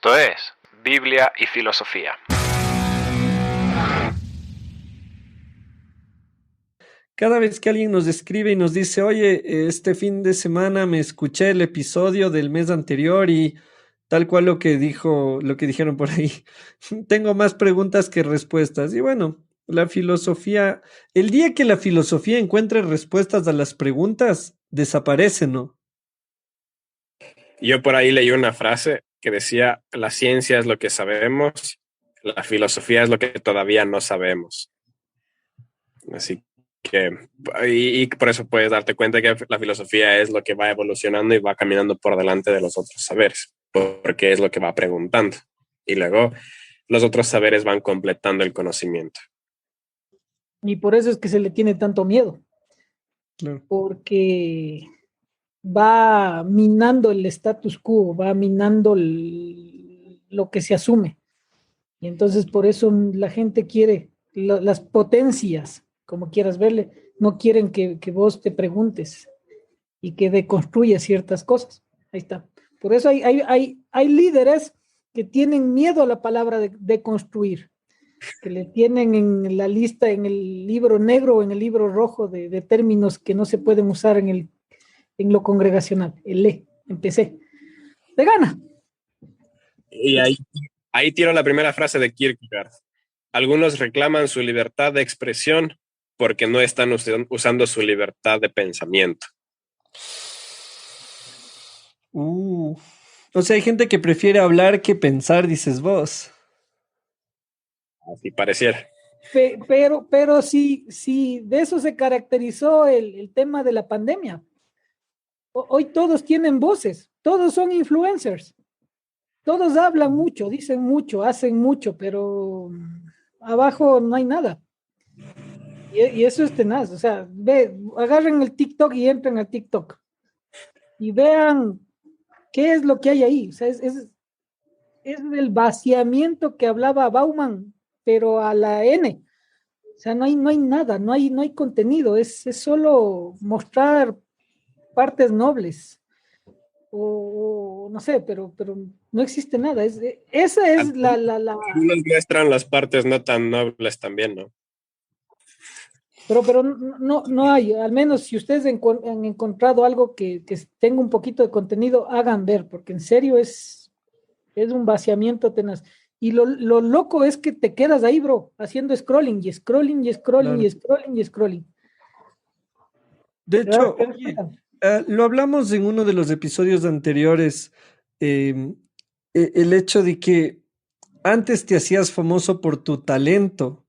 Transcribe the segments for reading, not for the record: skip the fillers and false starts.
Esto es Biblia y Filosofía. Cada vez que alguien nos escribe y nos dice, oye, este fin de semana me escuché el episodio del mes anterior y tal cual lo que dijeron por ahí, tengo más preguntas que respuestas. Y bueno, la filosofía, el día que la filosofía encuentre respuestas a las preguntas, desaparece, ¿no? Yo por ahí leí una frase que decía, la ciencia es lo que sabemos, la filosofía es lo que todavía no sabemos. Así que, y por eso puedes darte cuenta que la filosofía es lo que va evolucionando y va caminando por delante de los otros saberes, porque es lo que va preguntando. Y luego los otros saberes van completando el conocimiento. Y por eso es que se le tiene tanto miedo, Claro. porque va minando el status quo, va minando lo que se asume. Y entonces por eso la gente quiere, las potencias, como quieras verle, no quieren que vos te preguntes y que deconstruyas ciertas cosas. Ahí está. Por eso hay líderes que tienen miedo a la palabra de construir, que le tienen en la lista, en el libro negro o en el libro rojo de términos que no se pueden usar en lo congregacional. El le, empecé. De gana. Y ahí tiro la primera frase de Kierkegaard. Algunos reclaman su libertad de expresión porque no están usando su libertad de pensamiento. O sea, hay gente que prefiere hablar que pensar, dices vos. Así pareciera. Pero sí, de eso se caracterizó el tema de la pandemia. Hoy todos tienen voces, todos son influencers, todos hablan mucho, dicen mucho, hacen mucho, pero abajo no hay nada. Y eso es tenaz, o sea, agarren el TikTok y entren al TikTok y vean qué es lo que hay ahí. O sea, es el vaciamiento que hablaba Bauman, pero a la N. O sea, no hay nada, no hay contenido, es solo mostrar partes nobles. O no sé, pero no existe nada. Esa es Algunos muestran las partes no tan nobles también, ¿no? pero no hay, al menos si ustedes han encontrado algo que tenga un poquito de contenido, hagan ver, porque en serio es un vaciamiento tenaz. Y lo loco es que te quedas ahí, bro, haciendo scrolling y scrolling y scrolling Claro. y scrolling y scrolling. De ¿Te das hecho, oye, cuenta? lo hablamos en uno de los episodios anteriores, em, el hecho de que antes te hacías famoso por tu talento,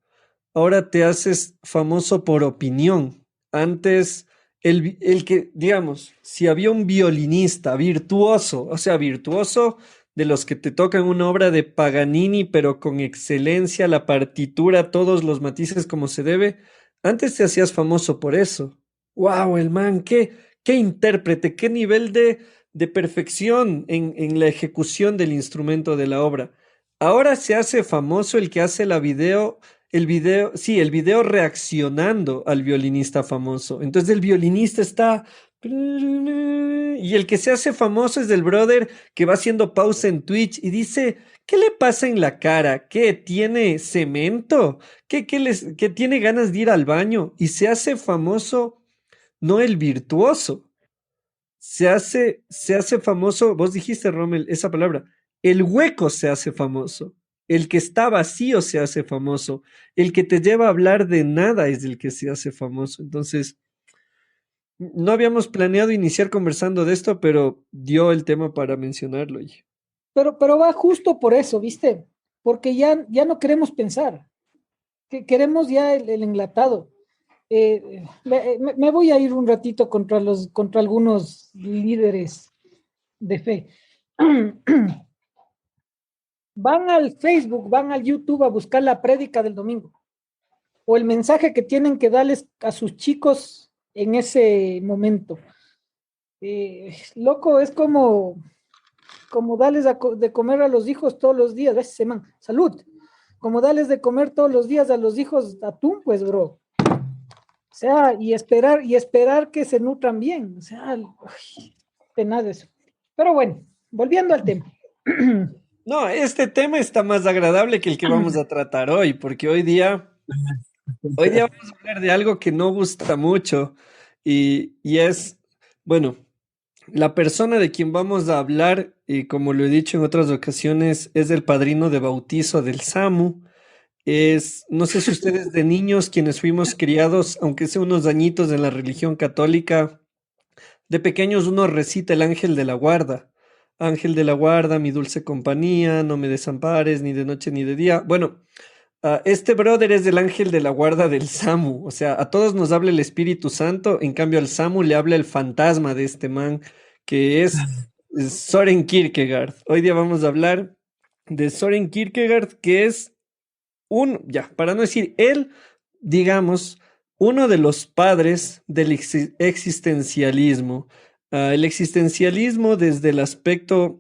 ahora te haces famoso por opinión. Antes, el que, digamos, si había un violinista virtuoso, o sea, virtuoso de los que te tocan una obra de Paganini, pero con excelencia, la partitura, todos los matices como se debe, antes te hacías famoso por eso. ¡Wow! El man, qué intérprete, qué nivel de perfección en la ejecución del instrumento de la obra. Ahora se hace famoso el que hace el video reaccionando al violinista famoso. Entonces el violinista está... Y el que se hace famoso es el brother que va haciendo pausa en Twitch y dice, ¿qué le pasa en la cara? ¿Qué tiene cemento? ¿Qué tiene ganas de ir al baño? Y se hace famoso, no el virtuoso. Se hace famoso, vos dijiste, Rommel, esa palabra, el hueco se hace famoso, el que está vacío se hace famoso, el que te lleva a hablar de nada es el que se hace famoso. Entonces, no habíamos planeado iniciar conversando de esto, pero dio el tema para mencionarlo. Pero va justo por eso, ¿viste? Porque ya no queremos pensar, que queremos ya el enlatado. Me voy a ir un ratito contra algunos líderes de fe. Van al Facebook, van al YouTube a buscar la prédica del domingo o el mensaje que tienen que darles a sus chicos en ese momento. Loco, es como darles de comer a los hijos todos los días, ese semana, salud, como darles de comer todos los días a los hijos atún, pues, bro. O sea, y esperar que se nutran bien. O sea, de nada eso. Pero bueno, volviendo al tema. No, este tema está más agradable que el que vamos a tratar hoy, porque hoy día vamos a hablar de algo que no gusta mucho y es, bueno, la persona de quien vamos a hablar, y como lo he dicho en otras ocasiones, es el padrino de bautizo del SAMU. No sé si ustedes de niños, quienes fuimos criados, aunque sea unos añitos en la religión católica, de pequeños uno recita el ángel de la guarda. Ángel de la guarda, mi dulce compañía, no me desampares ni de noche ni de día. Bueno, este brother es el ángel de la guarda del Samu. O sea, a todos nos habla el Espíritu Santo, en cambio al Samu le habla el fantasma de este man, que es Soren Kierkegaard. Hoy día vamos a hablar de Soren Kierkegaard, que es ya, para no decir él, digamos, uno de los padres del existencialismo. El existencialismo desde el aspecto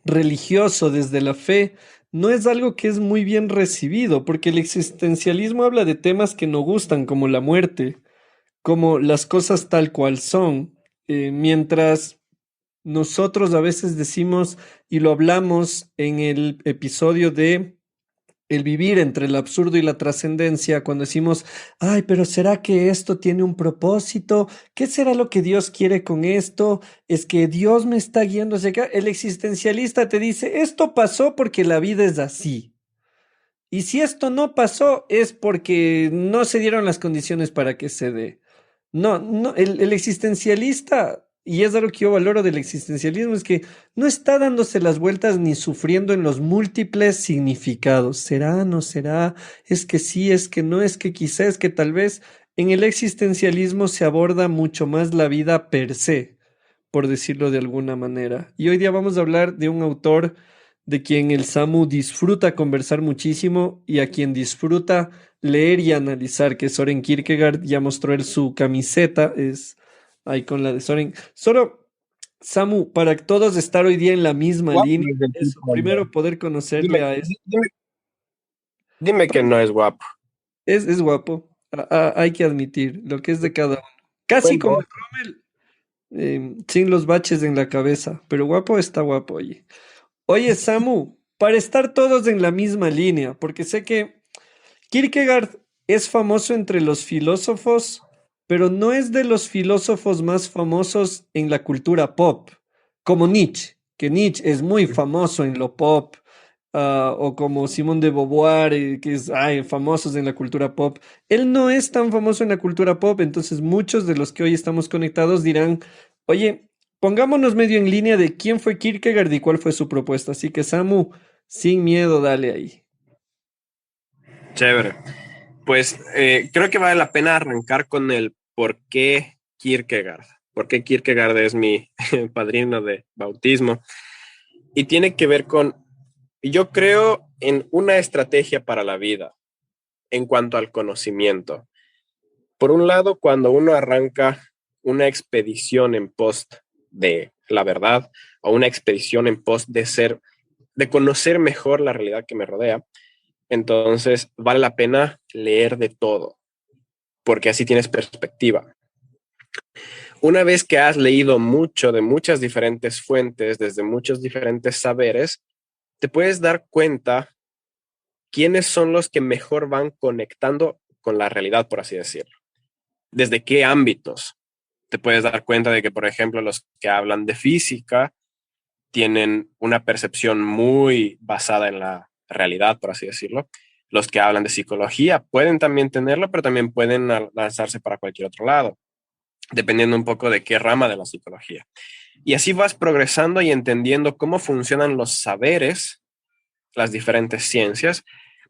religioso, desde la fe, no es algo que es muy bien recibido, porque el existencialismo habla de temas que no gustan, como la muerte, como las cosas tal cual son, mientras nosotros a veces decimos, y lo hablamos en el episodio de el vivir entre el absurdo y la trascendencia, cuando decimos, ay, pero ¿será que esto tiene un propósito? ¿Qué será lo que Dios quiere con esto? Es que Dios me está guiando hacia acá. El existencialista te dice, esto pasó porque la vida es así. Y si esto no pasó es porque no se dieron las condiciones para que se dé. No, no, el existencialista, y es algo que yo valoro del existencialismo, es que no está dándose las vueltas ni sufriendo en los múltiples significados. ¿Será, no será? Es que sí, es que no, es que quizá, es que tal vez. En el existencialismo se aborda mucho más la vida per se, por decirlo de alguna manera. Y hoy día vamos a hablar de un autor de quien el Samu disfruta conversar muchísimo y a quien disfruta leer y analizar, que es Soren Kierkegaard. Ya mostró él su camiseta, es ahí con la de Soren. Solo, Samu, para todos estar hoy día en la misma Guapo línea, es el eso, tipo, primero ¿no? poder Dime, conocerle a este. dime, dime que no es guapo. Es guapo, hay que admitir lo que es de cada uno. Casi Buen como voz. el Rommel, sin los baches en la cabeza, pero guapo está guapo, oye. Oye, Samu, para estar todos en la misma línea, porque sé que Kierkegaard es famoso entre los filósofos, pero no es de los filósofos más famosos en la cultura pop, como Nietzsche, que Nietzsche es muy famoso en lo pop, o como Simone de Beauvoir, que es famosos en la cultura pop. Él no es tan famoso en la cultura pop, entonces muchos de los que hoy estamos conectados dirán, oye, pongámonos medio en línea de quién fue Kierkegaard y cuál fue su propuesta. Así que Samu, sin miedo, dale ahí. Chévere. Pues creo que vale la pena arrancar con el por qué Kierkegaard. ¿Por qué Kierkegaard es mi padrino de bautismo? Y tiene que ver con, yo creo en una estrategia para la vida en cuanto al conocimiento. Por un lado, cuando uno arranca una expedición en pos de la verdad o una expedición en pos de conocer mejor la realidad que me rodea, entonces vale la pena leer de todo, porque así tienes perspectiva. Una vez que has leído mucho de muchas diferentes fuentes, desde muchos diferentes saberes, te puedes dar cuenta quiénes son los que mejor van conectando con la realidad, por así decirlo. Desde qué ámbitos. Te puedes dar cuenta de que, por ejemplo, los que hablan de física tienen una percepción muy basada en la realidad, por así decirlo. Los que hablan de psicología pueden también tenerlo, pero también pueden lanzarse para cualquier otro lado, dependiendo un poco de qué rama de la psicología. Y así vas progresando y entendiendo cómo funcionan los saberes, las diferentes ciencias.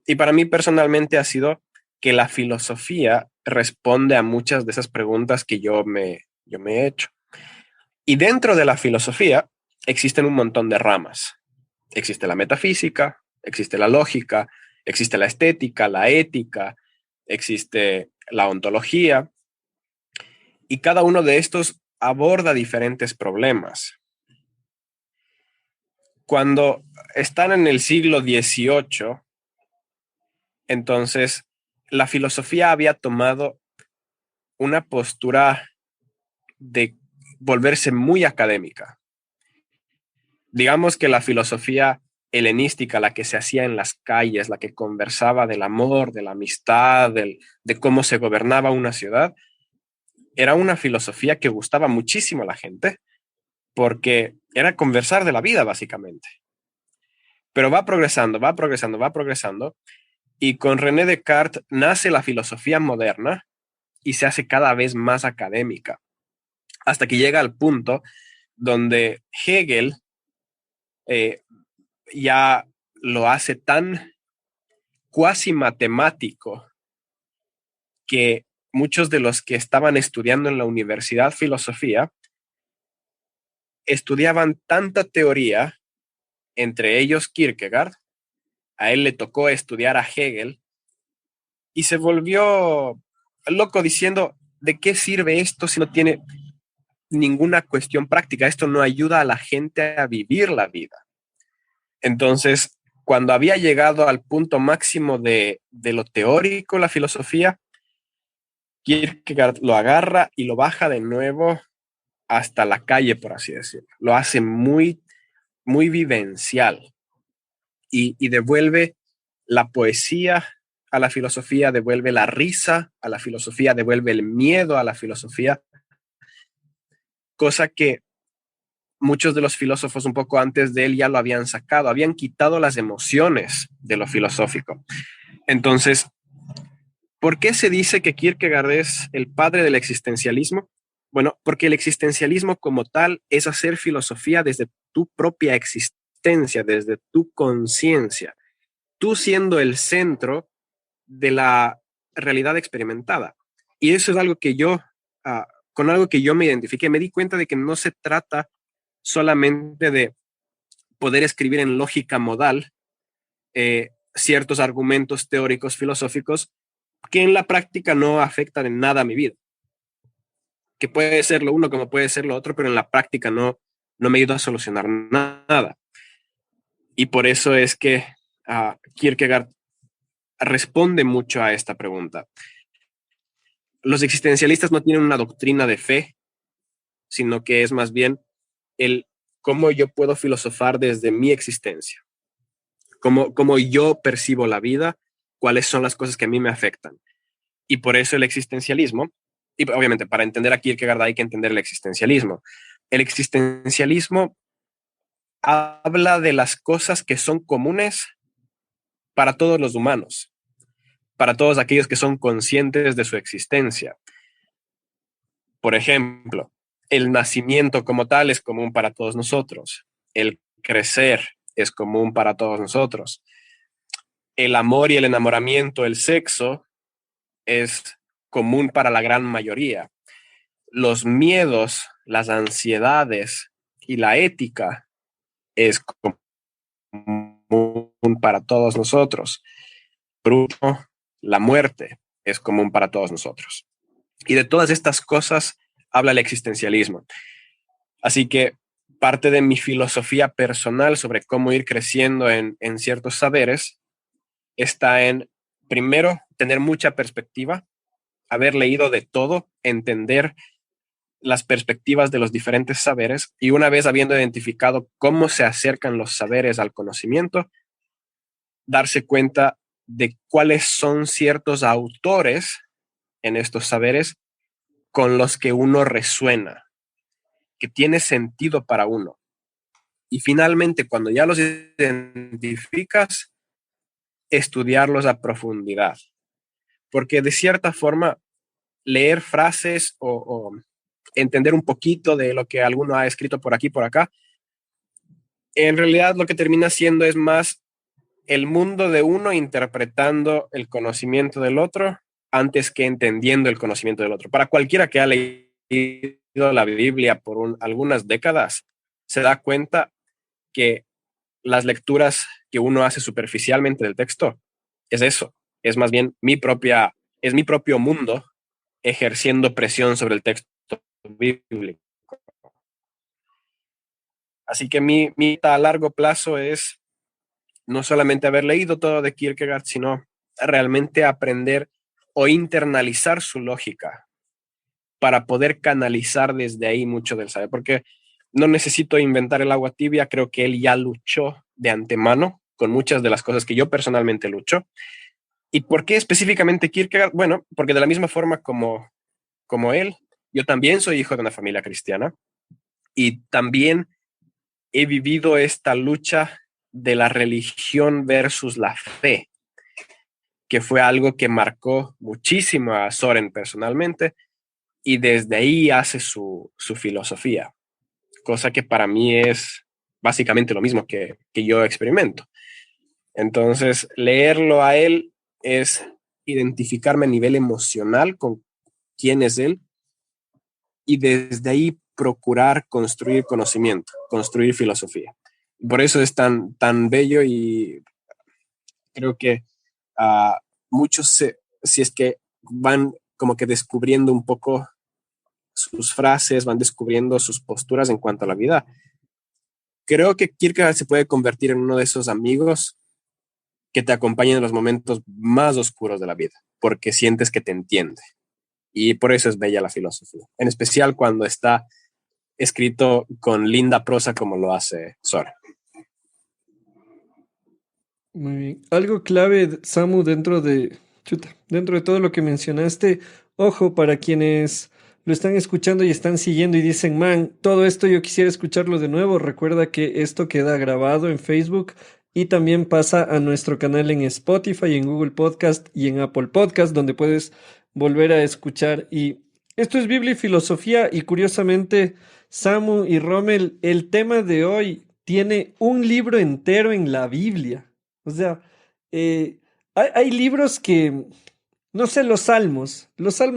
Y para mí personalmente ha sido que la filosofía responde a muchas de esas preguntas que yo me he hecho. Y dentro de la filosofía existen un montón de ramas. Existe la metafísica, existe la lógica, existe la estética, la ética, existe la ontología, y cada uno de estos aborda diferentes problemas. Cuando están en el siglo XVIII, entonces la filosofía había tomado una postura de volverse muy académica. Digamos que la filosofía helenística, la que se hacía en las calles, la que conversaba del amor, de la amistad, de cómo se gobernaba una ciudad, era una filosofía que gustaba muchísimo a la gente, porque era conversar de la vida, básicamente. Pero va progresando, va progresando, va progresando, y con René Descartes nace la filosofía moderna y se hace cada vez más académica, hasta que llega al punto donde Hegel ya lo hace tan cuasi matemático que muchos de los que estaban estudiando en la universidad filosofía estudiaban tanta teoría, entre ellos Kierkegaard. A él le tocó estudiar a Hegel y se volvió loco diciendo, ¿de qué sirve esto si no tiene ninguna cuestión práctica? Esto no ayuda a la gente a vivir la vida. Entonces, cuando había llegado al punto máximo de lo teórico, la filosofía, Kierkegaard lo agarra y lo baja de nuevo hasta la calle, por así decirlo. Lo hace muy, muy vivencial y devuelve la poesía a la filosofía, devuelve la risa a la filosofía, devuelve el miedo a la filosofía, cosa que muchos de los filósofos un poco antes de él ya lo habían sacado, habían quitado las emociones de lo filosófico. Entonces, ¿por qué se dice que Kierkegaard es el padre del existencialismo? Bueno, porque el existencialismo como tal es hacer filosofía desde tu propia existencia, desde tu conciencia, tú siendo el centro de la realidad experimentada. Y eso es algo que con algo que yo me identifiqué, me di cuenta de que no se trata solamente de poder escribir en lógica modal ciertos argumentos teóricos filosóficos que en la práctica no afectan en nada a mi vida. Que puede ser lo uno como puede ser lo otro, pero en la práctica no me ayuda a solucionar nada. Y por eso es que Kierkegaard responde mucho a esta pregunta. Los existencialistas no tienen una doctrina de fe, sino que es más bien el cómo yo puedo filosofar desde mi existencia, cómo yo percibo la vida, cuáles son las cosas que a mí me afectan. Y por eso el existencialismo, y obviamente para entender a Kierkegaard hay que entender el existencialismo. El existencialismo habla de las cosas que son comunes para todos los humanos, para todos aquellos que son conscientes de su existencia. Por ejemplo, el nacimiento como tal es común para todos nosotros. El crecer es común para todos nosotros. El amor y el enamoramiento, el sexo, es común para la gran mayoría. Los miedos, las ansiedades y la ética es común para todos nosotros. Bruno, la muerte es común para todos nosotros. Y de todas estas cosas habla el existencialismo. Así que parte de mi filosofía personal sobre cómo ir creciendo en ciertos saberes está en, primero, tener mucha perspectiva, haber leído de todo, entender las perspectivas de los diferentes saberes y una vez habiendo identificado cómo se acercan los saberes al conocimiento, darse cuenta de cuáles son ciertos autores en estos saberes con los que uno resuena, que tiene sentido para uno. Y finalmente, cuando ya los identificas, estudiarlos a profundidad. Porque de cierta forma, leer frases o entender un poquito de lo que alguno ha escrito por aquí, por acá, en realidad lo que termina siendo es más el mundo de uno interpretando el conocimiento del otro antes que entendiendo el conocimiento del otro. Para cualquiera que ha leído la Biblia por algunas décadas, se da cuenta que las lecturas que uno hace superficialmente del texto es eso, es más bien mi propio mundo ejerciendo presión sobre el texto bíblico. Así que mi meta a largo plazo es no solamente haber leído todo de Kierkegaard, sino realmente aprender o internalizar su lógica para poder canalizar desde ahí mucho del saber, porque no necesito inventar el agua tibia, creo que él ya luchó de antemano con muchas de las cosas que yo personalmente lucho. ¿Y por qué específicamente Kierkegaard? Bueno, porque de la misma forma como él, yo también soy hijo de una familia cristiana y también he vivido esta lucha de la religión versus la fe, que fue algo que marcó muchísimo a Soren personalmente, y desde ahí hace su filosofía, cosa que para mí es básicamente lo mismo que yo experimento. Entonces, leerlo a él es identificarme a nivel emocional con quién es él y desde ahí procurar construir conocimiento, construir filosofía. Por eso es tan bello y creo que muchos, si es que van como que descubriendo un poco sus frases, van descubriendo sus posturas en cuanto a la vida. Creo que Kierkegaard se puede convertir en uno de esos amigos que te acompañan en los momentos más oscuros de la vida, porque sientes que te entiende. Y por eso es bella la filosofía, en especial cuando está escrito con linda prosa como lo hace Soren. Muy bien. Algo clave, Samu, dentro de todo lo que mencionaste, ojo, para quienes lo están escuchando y están siguiendo y dicen, man, todo esto yo quisiera escucharlo de nuevo. Recuerda que esto queda grabado en Facebook y también pasa a nuestro canal en Spotify, en Google Podcast y en Apple Podcast, donde puedes volver a escuchar. Y esto es Biblia y Filosofía y curiosamente, Samu y Rommel, el tema de hoy tiene un libro entero en la Biblia. O sea, hay libros que, no sé, los salmos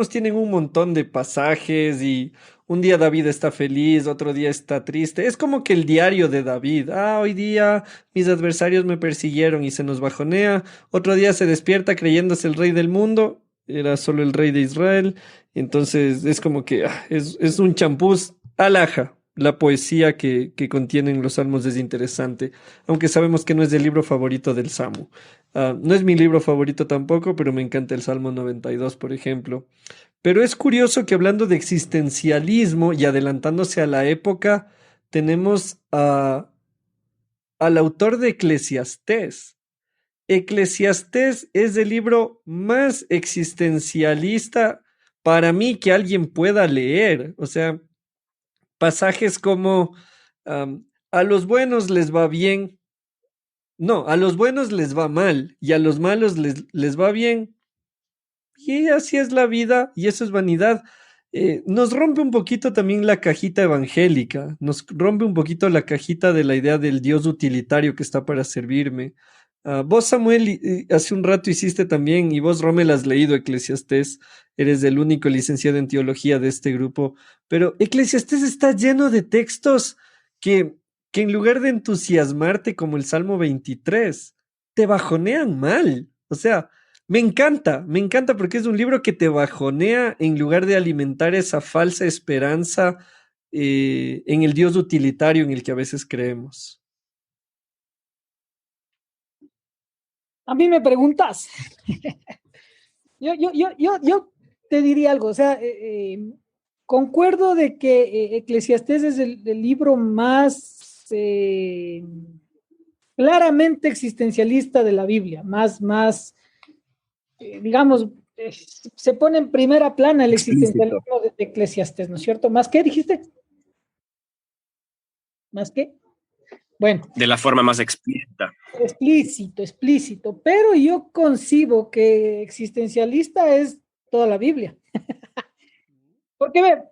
tienen un montón de pasajes y un día David está feliz, otro día está triste. Es como que el diario de David. Ah, hoy día mis adversarios me persiguieron y se nos bajonea. Otro día se despierta creyéndose el rey del mundo. Era solo el rey de Israel. Entonces es como que es un champús alhaja. La poesía que contienen los salmos es interesante, aunque sabemos que no es el libro favorito del Samu. No es mi libro favorito tampoco, pero me encanta el Salmo 92, por ejemplo. Pero es curioso que hablando de existencialismo y adelantándose a la época, tenemos al autor de Eclesiastés. Eclesiastés es el libro más existencialista para mí que alguien pueda leer. O sea, pasajes como a los buenos les va bien, no, a los buenos les va mal y a los malos les va bien. Y así es la vida y eso es vanidad. Nos rompe un poquito también la cajita evangélica, nos rompe un poquito la cajita de la idea del Dios utilitario que está para servirme. Vos, Samuel, hace un rato hiciste también, y vos, Rommel, has leído Eclesiastés, eres el único licenciado en teología de este grupo, pero Eclesiastés está lleno de textos que en lugar de entusiasmarte como el Salmo 23, te bajonean mal. O sea, me encanta porque es un libro que te bajonea en lugar de alimentar esa falsa esperanza en el Dios utilitario en el que a veces creemos. A mí me preguntas. Yo te diría algo, o sea, concuerdo de que Eclesiastés es el libro más claramente existencialista de la Biblia, más digamos, se pone en primera plana el existencialismo de Eclesiastés, ¿no es cierto? ¿Más qué dijiste? ¿Más qué? Bueno. De la forma más explícita. Explícito, pero yo concibo que existencialista es toda la Biblia. Porque, ve,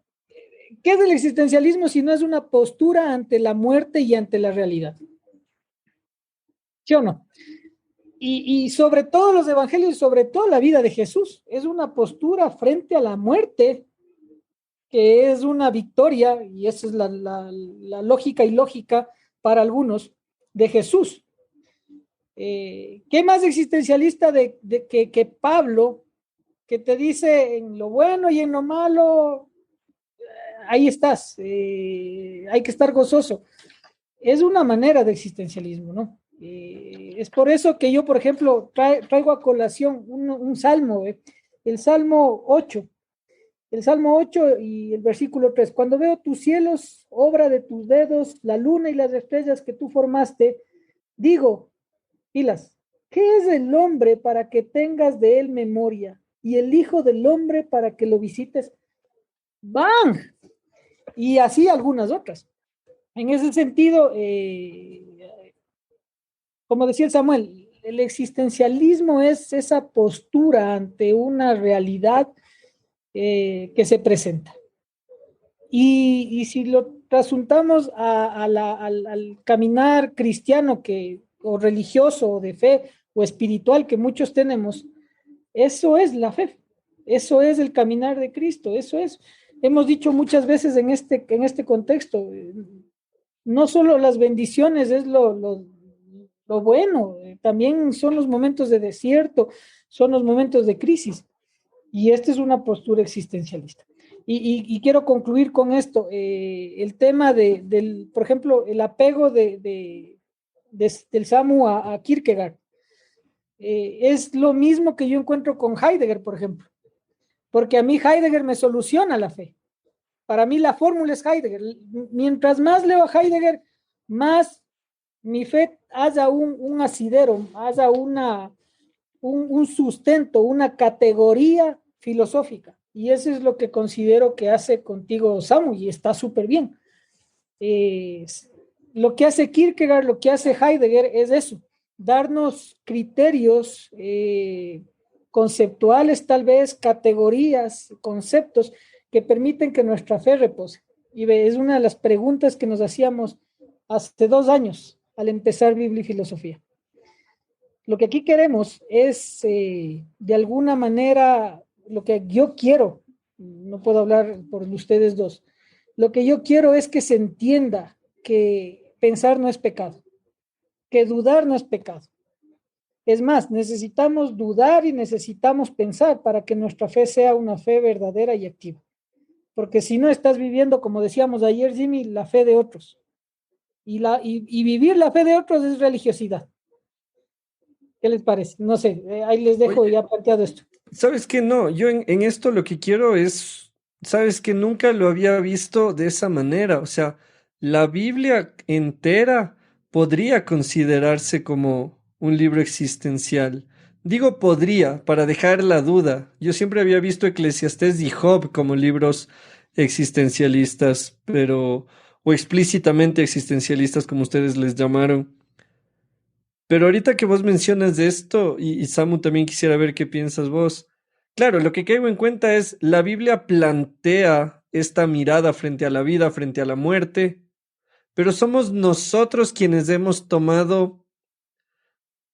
¿qué es el existencialismo si no es una postura ante la muerte y ante la realidad? ¿Sí o no? Y sobre todo los evangelios, sobre todo la vida de Jesús, es una postura frente a la muerte, que es una victoria, y esa es la lógica ilógica para algunos, de Jesús. ¿Qué más existencialista que Pablo, que te dice en lo bueno y en lo malo, ahí estás, hay que estar gozoso? Es una manera de existencialismo, ¿no? Es por eso que yo, por ejemplo, traigo a colación un salmo, el Salmo 8. El Salmo 8 y el versículo 3. Cuando veo tus cielos, obra de tus dedos, la luna y las estrellas que tú formaste, Digo, pilas, ¿qué es el hombre para que tengas de él memoria? Y el hijo del hombre para que lo visites. ¡Bang! Y así algunas otras. En ese sentido, como decía el Samuel, el existencialismo es esa postura ante una realidad que se presenta. Y si lo trasuntamos al caminar cristiano o religioso o de fe o espiritual que muchos tenemos, eso es la fe, eso es el caminar de Cristo, eso es. Hemos dicho muchas veces en este contexto, no solo las bendiciones es lo bueno, también son los momentos de desierto, son los momentos de crisis. Y esta es una postura existencialista. Y quiero concluir con esto, el tema por ejemplo, el apego del Samu a Kierkegaard. Es lo mismo que yo encuentro con Heidegger, por ejemplo, porque a mí Heidegger me soluciona la fe. Para mí la fórmula es Heidegger. Mientras más leo a Heidegger, más mi fe haya un asidero, haya un sustento, una categoría filosófica. Y eso es lo que considero que hace contigo Samu y está súper bien. Lo que hace Kierkegaard, lo que hace Heidegger es eso, darnos criterios conceptuales, tal vez categorías, conceptos que permiten que nuestra fe repose. Y es una de las preguntas que nos hacíamos hace 2 años al empezar Biblia y Filosofía. Lo que aquí queremos es, de alguna manera, lo que yo quiero, no puedo hablar por ustedes dos, lo que yo quiero es que se entienda que pensar no es pecado, que dudar no es pecado. Es más, necesitamos dudar y necesitamos pensar para que nuestra fe sea una fe verdadera y activa. Porque si no estás viviendo, como decíamos ayer, Jimmy, la fe de otros. Y vivir la fe de otros es religiosidad. ¿Qué les parece? No sé, ahí les dejo. Oye, ya planteado esto. ¿Sabes qué? No, yo en esto lo que quiero es, sabes que nunca lo había visto de esa manera. O sea, la Biblia entera podría considerarse como un libro existencial. Digo podría, para dejar la duda. Yo siempre había visto Eclesiastés y Job como libros existencialistas, pero, o explícitamente existencialistas, como ustedes les llamaron. Pero ahorita que vos mencionas de esto, y Samu también quisiera ver qué piensas vos. Claro, lo que caigo en cuenta es, la Biblia plantea esta mirada frente a la vida, frente a la muerte, pero somos nosotros quienes hemos tomado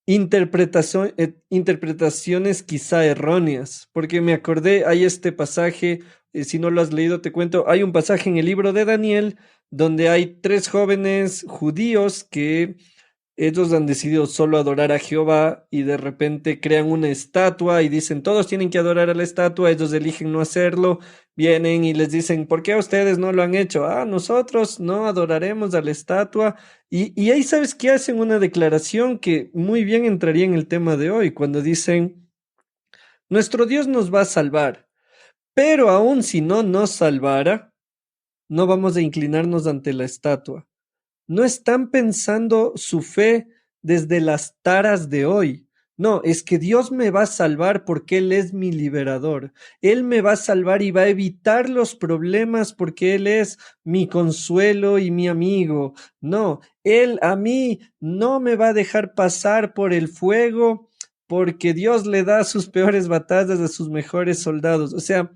interpretaciones quizá erróneas, porque me acordé, hay este pasaje, si no lo has leído te cuento, hay un pasaje en el libro de Daniel donde hay 3 jóvenes judíos que ellos han decidido solo adorar a Jehová y de repente crean una estatua y dicen todos tienen que adorar a la estatua, ellos eligen no hacerlo, vienen y les dicen ¿por qué ustedes no lo han hecho? Ah, nosotros no adoraremos a la estatua y ahí sabes que hacen una declaración que muy bien entraría en el tema de hoy cuando dicen nuestro Dios nos va a salvar, pero aun si no nos salvara, no vamos a inclinarnos ante la estatua. No están pensando su fe desde las taras de hoy. No, es que Dios me va a salvar porque Él es mi liberador. Él me va a salvar y va a evitar los problemas porque Él es mi consuelo y mi amigo. No, Él a mí no me va a dejar pasar por el fuego porque Dios le da sus peores batallas a sus mejores soldados. O sea,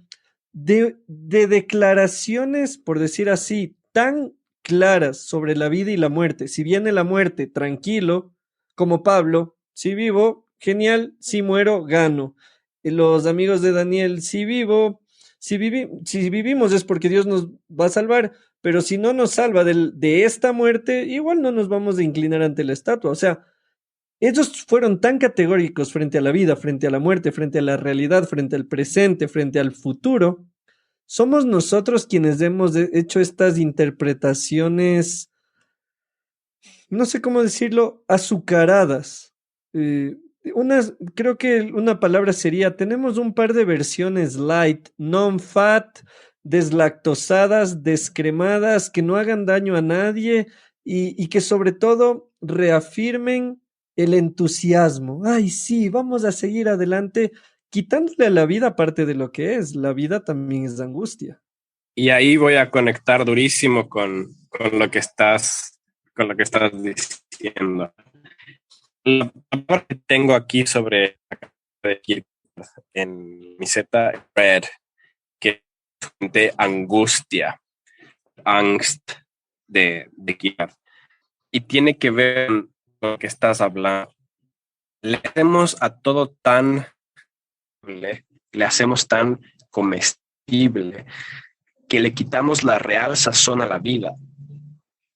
de declaraciones, por decir así, tan claras sobre la vida y la muerte. Si viene la muerte, tranquilo, como Pablo, si vivo, genial, si muero, gano. Los amigos de Daniel, si vivo, si vivimos es porque Dios nos va a salvar, pero si no nos salva de esta muerte, igual no nos vamos a inclinar ante la estatua. O sea, ellos fueron tan categóricos frente a la vida, frente a la muerte, frente a la realidad, frente al presente, frente al futuro. Somos nosotros quienes hemos hecho estas interpretaciones, no sé cómo decirlo, azucaradas. Eh, creo que una palabra sería, tenemos un par de versiones light, non-fat, deslactosadas, descremadas, que no hagan daño a nadie y que sobre todo reafirmen el entusiasmo. Ay, sí, vamos a seguir adelante, quitándole a la vida parte de lo que es. La vida también es angustia. Y ahí voy a conectar durísimo con lo que con lo que estás diciendo. La palabra que tengo aquí sobre en mi Z, red, que es de angustia, angst de Kierkegaard. Y tiene que ver con lo que estás hablando. Le hacemos a todo tan, le hacemos tan comestible que le quitamos la real sazón a la vida.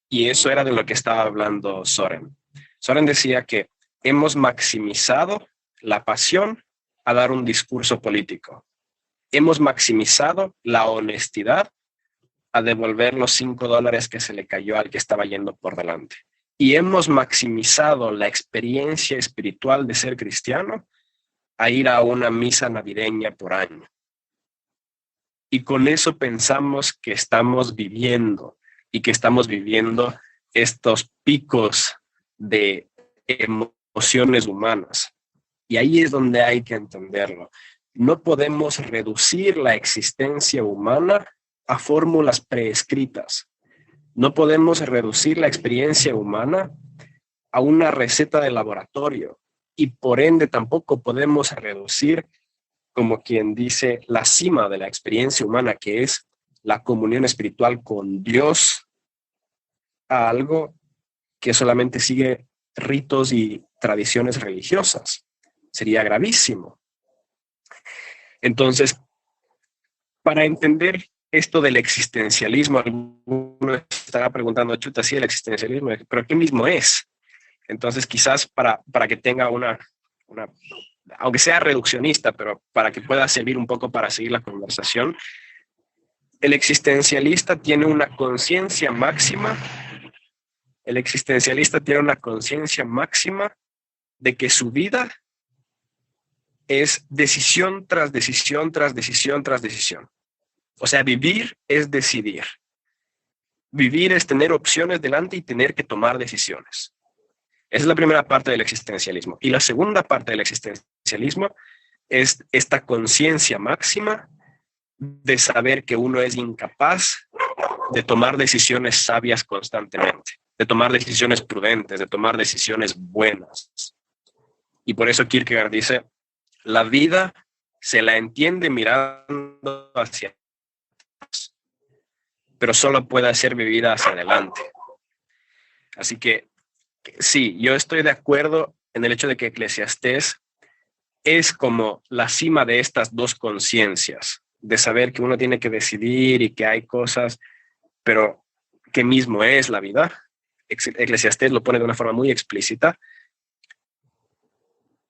Y eso era de lo que estaba hablando Soren. Soren decía que hemos maximizado la pasión a dar un discurso político. Hemos maximizado la honestidad a devolver los $5 que se le cayó al que estaba yendo por delante. Y hemos maximizado la experiencia espiritual de ser cristiano a ir a una misa navideña por año. Y con eso pensamos que estamos viviendo y que estamos viviendo estos picos de emociones humanas. Y ahí es donde hay que entenderlo. No podemos reducir la existencia humana a fórmulas preescritas. No podemos reducir la experiencia humana a una receta de laboratorio y por ende tampoco podemos reducir, como quien dice, la cima de la experiencia humana, que es la comunión espiritual con Dios, a algo que solamente sigue ritos y tradiciones religiosas. Sería gravísimo. Entonces, para entender esto del existencialismo, alguno estará preguntando, chuta, sí, el existencialismo, pero ¿qué mismo es? Entonces, quizás para que tenga una, aunque sea reduccionista, pero para que pueda servir un poco para seguir la conversación, el existencialista tiene una conciencia máxima. El existencialista tiene una conciencia máxima de que su vida es decisión tras decisión, tras decisión, tras decisión. O sea, vivir es decidir. Vivir es tener opciones delante y tener que tomar decisiones. Esa es la primera parte del existencialismo. Y la segunda parte del existencialismo es esta conciencia máxima de saber que uno es incapaz de tomar decisiones sabias constantemente, de tomar decisiones prudentes, de tomar decisiones buenas. Y por eso Kierkegaard dice, la vida se la entiende mirando hacia atrás, pero solo puede ser vivida hacia adelante. Así que sí, yo estoy de acuerdo en el hecho de que Eclesiastés es como la cima de estas dos conciencias, de saber que uno tiene que decidir y que hay cosas, pero ¿qué mismo es la vida? Eclesiastés lo pone de una forma muy explícita.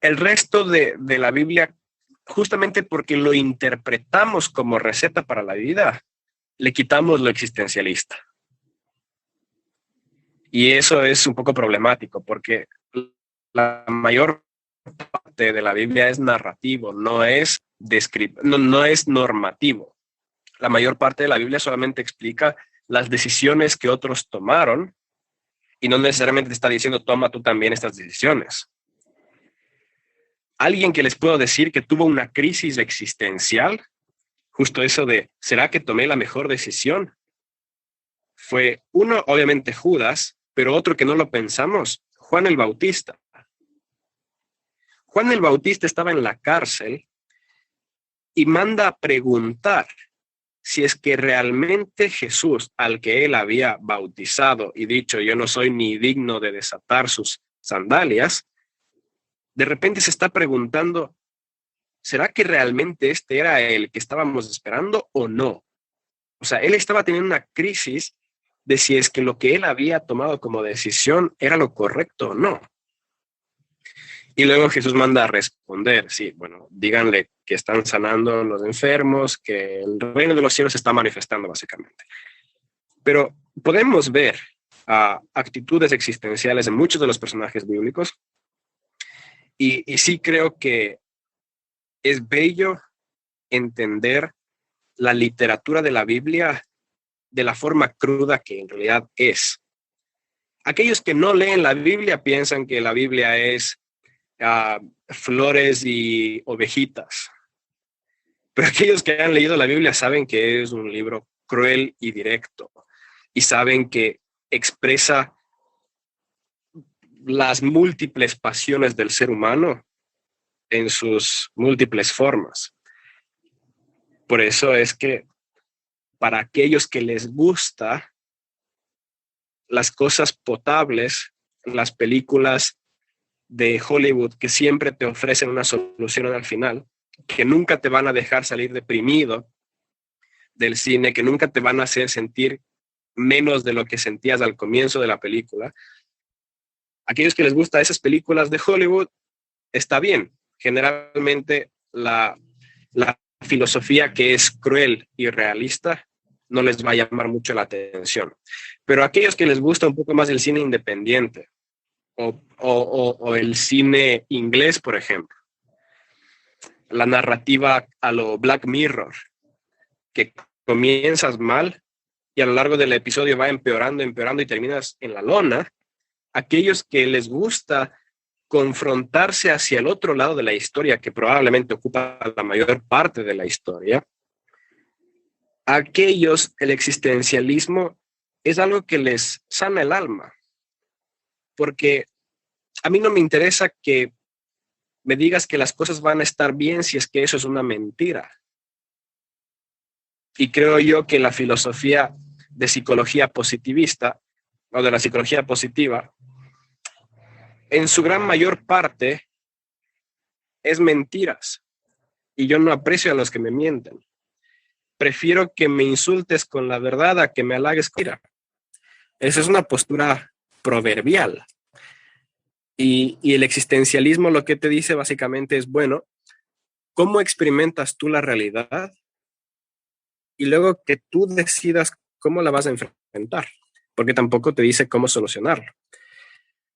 El resto de la Biblia, justamente porque lo interpretamos como receta para la vida, le quitamos lo existencialista. Y eso es un poco problemático, porque la mayor parte de la Biblia es narrativo, no es no es normativo. La mayor parte de la Biblia solamente explica las decisiones que otros tomaron y no necesariamente te está diciendo toma tú también estas decisiones. Alguien que les puedo decir que tuvo una crisis existencial, justo eso de ¿será que tomé la mejor decisión? Fue uno, obviamente Judas, pero otro que no lo pensamos, Juan el Bautista. Juan el Bautista estaba en la cárcel y manda a preguntar si es que realmente Jesús, al que él había bautizado y dicho, yo no soy ni digno de desatar sus sandalias, de repente se está preguntando, ¿será que realmente este era el que estábamos esperando o no? O sea, él estaba teniendo una crisis de si es que lo que él había tomado como decisión era lo correcto o no. Y luego Jesús manda a responder, sí, bueno, díganle que están sanando los enfermos, que el reino de los cielos se está manifestando básicamente. Pero podemos ver actitudes existenciales en muchos de los personajes bíblicos y sí creo que es bello entender la literatura de la Biblia de la forma cruda que en realidad es. Aquellos que no leen la Biblia piensan que la Biblia es flores y ovejitas. Pero aquellos que han leído la Biblia saben que es un libro cruel y directo y saben que expresa las múltiples pasiones del ser humano en sus múltiples formas. Por eso es que para aquellos que les gusta las cosas potables, las películas de Hollywood que siempre te ofrecen una solución al final, que nunca te van a dejar salir deprimido del cine, que nunca te van a hacer sentir menos de lo que sentías al comienzo de la película. Aquellos que les gustan esas películas de Hollywood, está bien. Generalmente la filosofía que es cruel y realista no les va a llamar mucho la atención. Pero aquellos que les gusta un poco más el cine independiente o el cine inglés, por ejemplo, la narrativa a lo Black Mirror, que comienzas mal y a lo largo del episodio va empeorando y terminas en la lona. Aquellos que les gusta confrontarse hacia el otro lado de la historia, que probablemente ocupa la mayor parte de la historia, aquellos, el existencialismo es algo que les sana el alma, porque a mí no me interesa que me digas que las cosas van a estar bien si es que eso es una mentira. Y creo yo que la filosofía de psicología positivista o de la psicología positiva, en su gran mayor parte, es mentiras. Y yo no aprecio a los que me mienten. Prefiero que me insultes con la verdad a que me halagues con ira. Esa es una postura proverbial. Y el existencialismo lo que te dice básicamente es, bueno, ¿cómo experimentas tú la realidad? Y luego que tú decidas cómo la vas a enfrentar, porque tampoco te dice cómo solucionarlo.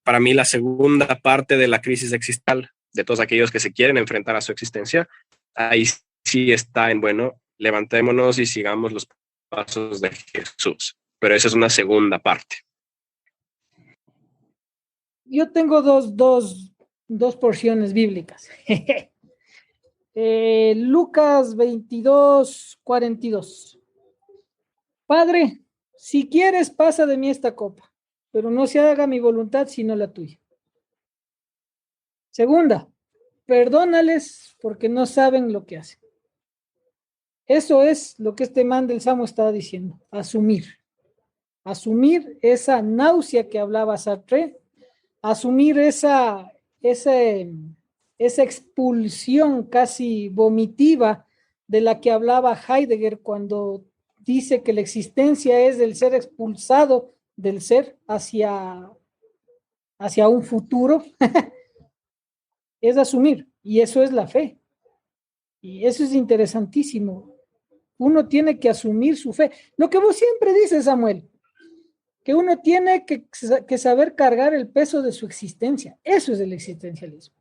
Para mí, la segunda parte de la crisis existencial de todos aquellos que se quieren enfrentar a su existencia, ahí sí está en, bueno, levantémonos y sigamos los pasos de Jesús. Pero esa es una segunda parte. Yo tengo dos porciones bíblicas. Lucas 22:42. Padre, si quieres, pasa de mí esta copa, pero no se haga mi voluntad sino la tuya. Segunda, perdónales porque no saben lo que hacen. Eso es lo que este man del Salmo estaba diciendo, asumir esa náusea que hablaba Sartre, asumir esa expulsión casi vomitiva de la que hablaba Heidegger cuando dice que la existencia es del ser expulsado del ser hacia un futuro. Es asumir, y eso es la fe. Y eso es interesantísimo. Uno tiene que asumir su fe. Lo que vos siempre dices, Samuel, que uno tiene que saber cargar el peso de su existencia. Eso es el existencialismo.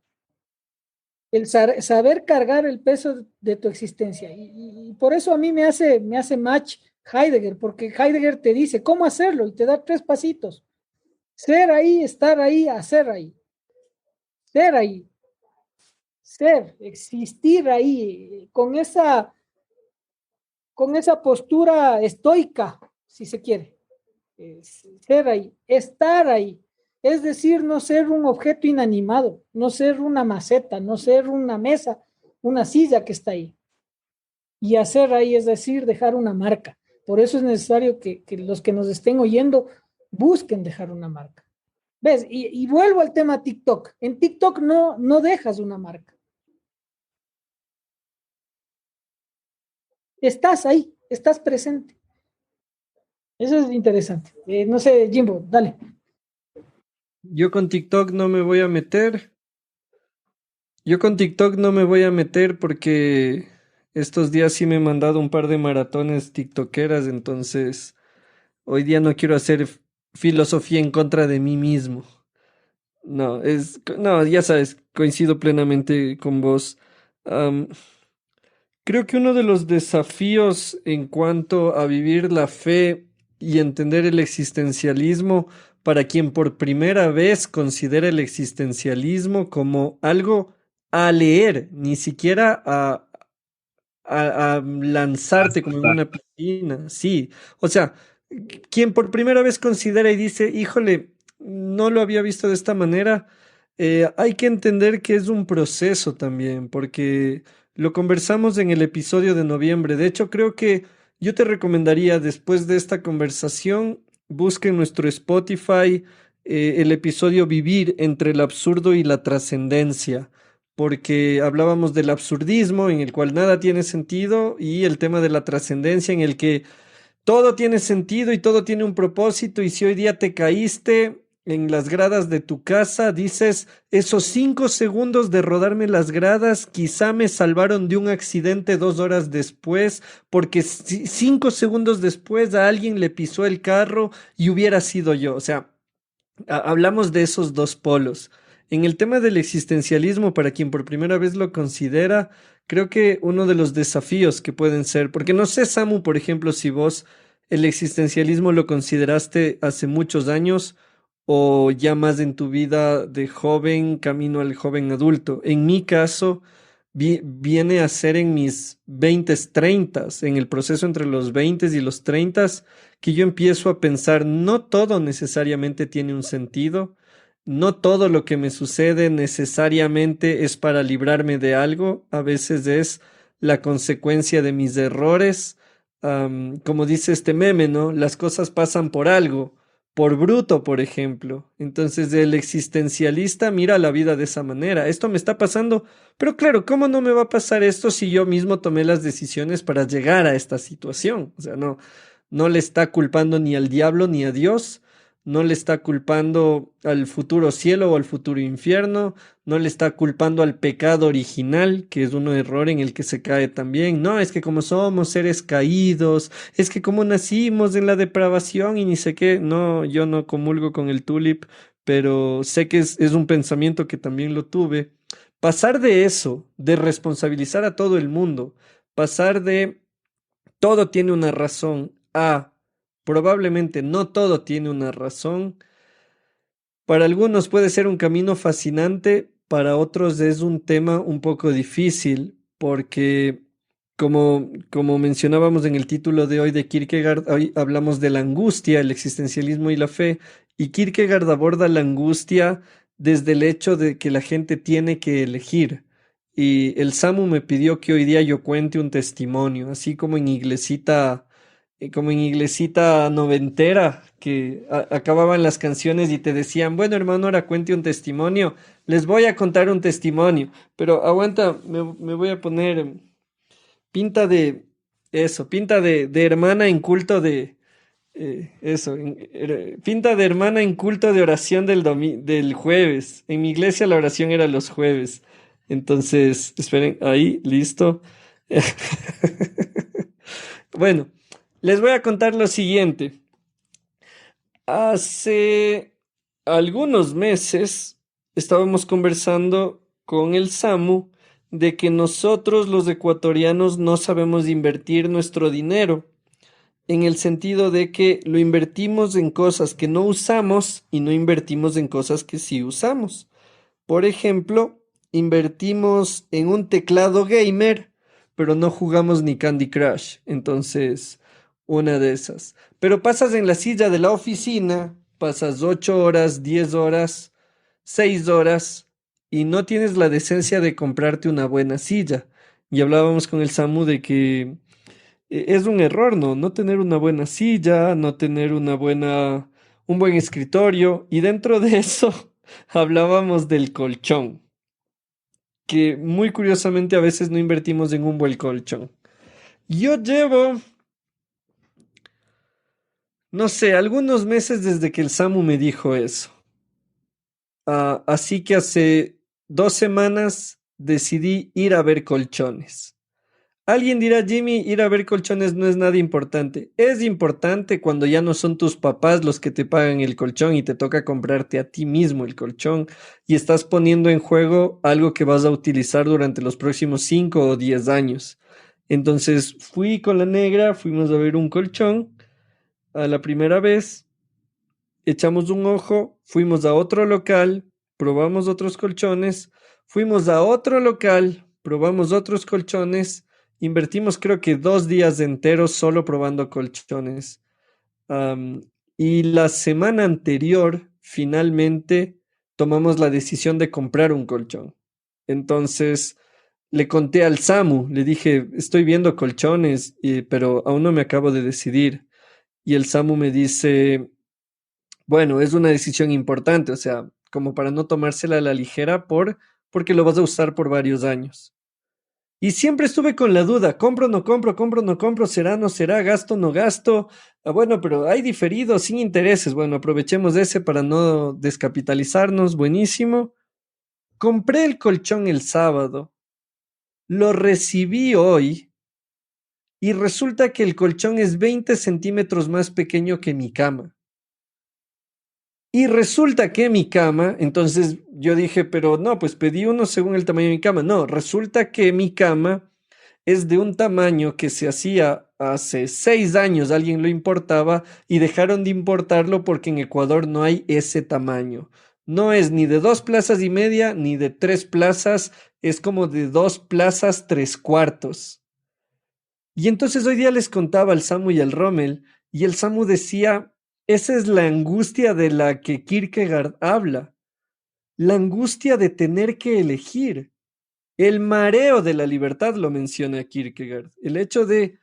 El saber cargar el peso de tu existencia. Y por eso a mí me hace match Heidegger, porque Heidegger te dice cómo hacerlo y te da 3 pasitos. Ser ahí, estar ahí, hacer ahí. Ser ahí. Ser, existir ahí, con esa postura estoica, si se quiere. Ser ahí, estar ahí. Es decir, no ser un objeto inanimado, no ser una maceta, no ser una mesa, una silla que está ahí. Y hacer ahí, es decir, dejar una marca. Por eso es necesario que los que nos estén oyendo busquen dejar una marca. ¿Ves? Y vuelvo al tema TikTok. En TikTok no dejas una marca. Estás ahí, estás presente. Eso es interesante. No sé, Jimbo, dale. Yo con TikTok no me voy a meter. Porque estos días sí me he mandado un par de maratones tiktokeras, entonces hoy día no quiero hacer filosofía en contra de mí mismo. No, ya sabes, coincido plenamente con vos. Am, Creo que uno de los desafíos en cuanto a vivir la fe y entender el existencialismo para quien por primera vez considera el existencialismo como algo a leer, ni siquiera a lanzarte como en una piscina. Sí, o sea, quien por primera vez considera y dice, híjole, no lo había visto de esta manera, hay que entender que es un proceso también, porque lo conversamos en el episodio de noviembre. De hecho, creo que yo te recomendaría, después de esta conversación, busque en nuestro Spotify el episodio Vivir entre el absurdo y la trascendencia, porque hablábamos del absurdismo en el cual nada tiene sentido y el tema de la trascendencia en el que todo tiene sentido y todo tiene un propósito, y si hoy día te caíste en las gradas de tu casa, dices, esos 5 segundos de rodarme las gradas quizá me salvaron de un accidente 2 horas después, porque 5 segundos después a alguien le pisó el carro y hubiera sido yo. O sea, hablamos de esos dos polos. En el tema del existencialismo, para quien por primera vez lo considera, creo que uno de los desafíos que pueden ser, porque no sé, Samu, por ejemplo, si vos el existencialismo lo consideraste hace muchos años o ya más en tu vida de joven, camino al joven adulto. En mi caso, viene a ser en mis 20, 30, en el proceso entre los 20 y los 30, que yo empiezo a pensar, no todo necesariamente tiene un sentido, no todo lo que me sucede necesariamente es para librarme de algo, a veces es la consecuencia de mis errores. Como dice este meme, ¿no? Las cosas pasan por algo, por bruto, por ejemplo. Entonces el existencialista mira la vida de esa manera. Esto me está pasando, pero claro, ¿cómo no me va a pasar esto si yo mismo tomé las decisiones para llegar a esta situación? O sea, no le está culpando ni al diablo ni a Dios, no le está culpando al futuro cielo o al futuro infierno, no le está culpando al pecado original, que es un error en el que se cae también. No, es que como somos seres caídos, es que como nacimos en la depravación y ni sé qué. No, yo no comulgo con el tulip, pero sé que es un pensamiento que también lo tuve. Pasar de eso, de responsabilizar a todo el mundo, pasar de todo tiene una razón a probablemente no todo tiene una razón. Para algunos puede ser un camino fascinante, para otros es un tema un poco difícil, porque como mencionábamos en el título de hoy de Kierkegaard, hoy hablamos de la angustia, el existencialismo y la fe, y Kierkegaard aborda la angustia desde el hecho de que la gente tiene que elegir. Y el Samu me pidió que hoy día yo cuente un testimonio, así como en iglesita noventera, que acababan las canciones y te decían, bueno, hermano, ahora cuente un testimonio. Les voy a contar un testimonio, pero aguanta, me voy a poner pinta de eso, pinta de hermana en culto de eso, pinta de hermana en culto de oración del jueves. En mi iglesia la oración era los jueves. Entonces, esperen, ahí, listo. Bueno, les voy a contar lo siguiente. Hace algunos meses estábamos conversando con el Samu de que nosotros los ecuatorianos no sabemos invertir nuestro dinero, en el sentido de que lo invertimos en cosas que no usamos y no invertimos en cosas que sí usamos. Por ejemplo, invertimos en un teclado gamer, pero no jugamos ni Candy Crush. Entonces, una de esas. Pero pasas en la silla de la oficina, pasas 8 horas, 10 horas, 6 horas y no tienes la decencia de comprarte una buena silla. Y hablábamos con el Samu de que es un error, ¿no? No tener una buena silla, no tener un buen escritorio. Y dentro de eso hablábamos del colchón, que muy curiosamente a veces no invertimos en un buen colchón. Yo llevo, no sé, algunos meses desde que el Samu me dijo eso. Así que hace 2 semanas decidí ir a ver colchones. Alguien dirá, Jimmy, ir a ver colchones no es nada importante. Es importante cuando ya no son tus papás los que te pagan el colchón y te toca comprarte a ti mismo el colchón y estás poniendo en juego algo que vas a utilizar durante los próximos 5 o 10 años. Entonces fui con la negra, fuimos a ver un colchón a la primera vez echamos un ojo, fuimos a otro local, probamos otros colchones, fuimos a otro local, probamos otros colchones, invertimos creo que 2 días enteros solo probando colchones. Am, y la semana anterior, finalmente, tomamos la decisión de comprar un colchón. Entonces, le conté al Samu, le dije, estoy viendo colchones, pero aún no me acabo de decidir. Y el Samu me dice, bueno, es una decisión importante, o sea, como para no tomársela a la ligera porque lo vas a usar por varios años. Y siempre estuve con la duda, compro, no compro, compro, no compro, será, no será, gasto, no gasto. Ah, bueno, pero hay diferido, sin intereses. Bueno, aprovechemos ese para no descapitalizarnos, buenísimo. Compré el colchón el sábado, lo recibí hoy y resulta que el colchón es 20 centímetros más pequeño que mi cama. Y resulta que mi cama, entonces yo dije, pero no, pues pedí uno según el tamaño de mi cama. No, resulta que mi cama es de un tamaño que se hacía hace 6 años, alguien lo importaba y dejaron de importarlo porque en Ecuador no hay ese tamaño. No es ni de 2 plazas y media ni de 3 plazas, es como de 2 plazas 3 cuartos. Y entonces hoy día les contaba al Samu y al Rommel, y el Samu decía, esa es la angustia de la que Kierkegaard habla, la angustia de tener que elegir. El mareo de la libertad lo menciona Kierkegaard, el hecho de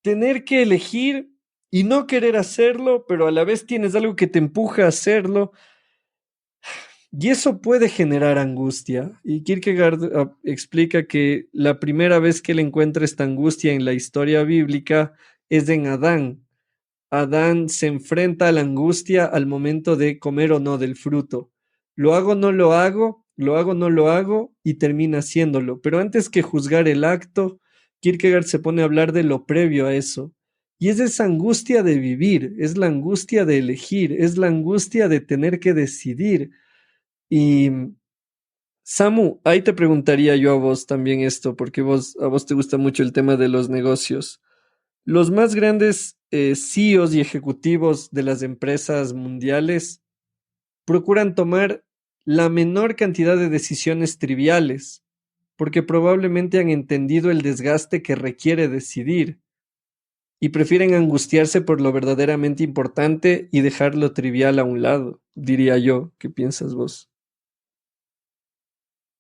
tener que elegir y no querer hacerlo, pero a la vez tienes algo que te empuja a hacerlo, y eso puede generar angustia. Y Kierkegaard explica que la primera vez que él encuentra esta angustia en la historia bíblica es en Adán. Adán se enfrenta a la angustia al momento de comer o no del fruto. Lo hago, no lo hago, lo hago, no lo hago, y termina haciéndolo. Pero antes que juzgar el acto, Kierkegaard se pone a hablar de lo previo a eso. Y es esa angustia de vivir, es la angustia de elegir, es la angustia de tener que decidir. Y Samu, ahí te preguntaría yo a vos también esto, porque a vos te gusta mucho el tema de los negocios. Los más grandes CEOs y ejecutivos de las empresas mundiales procuran tomar la menor cantidad de decisiones triviales, porque probablemente han entendido el desgaste que requiere decidir y prefieren angustiarse por lo verdaderamente importante y dejar lo trivial a un lado, diría yo. ¿Qué piensas vos?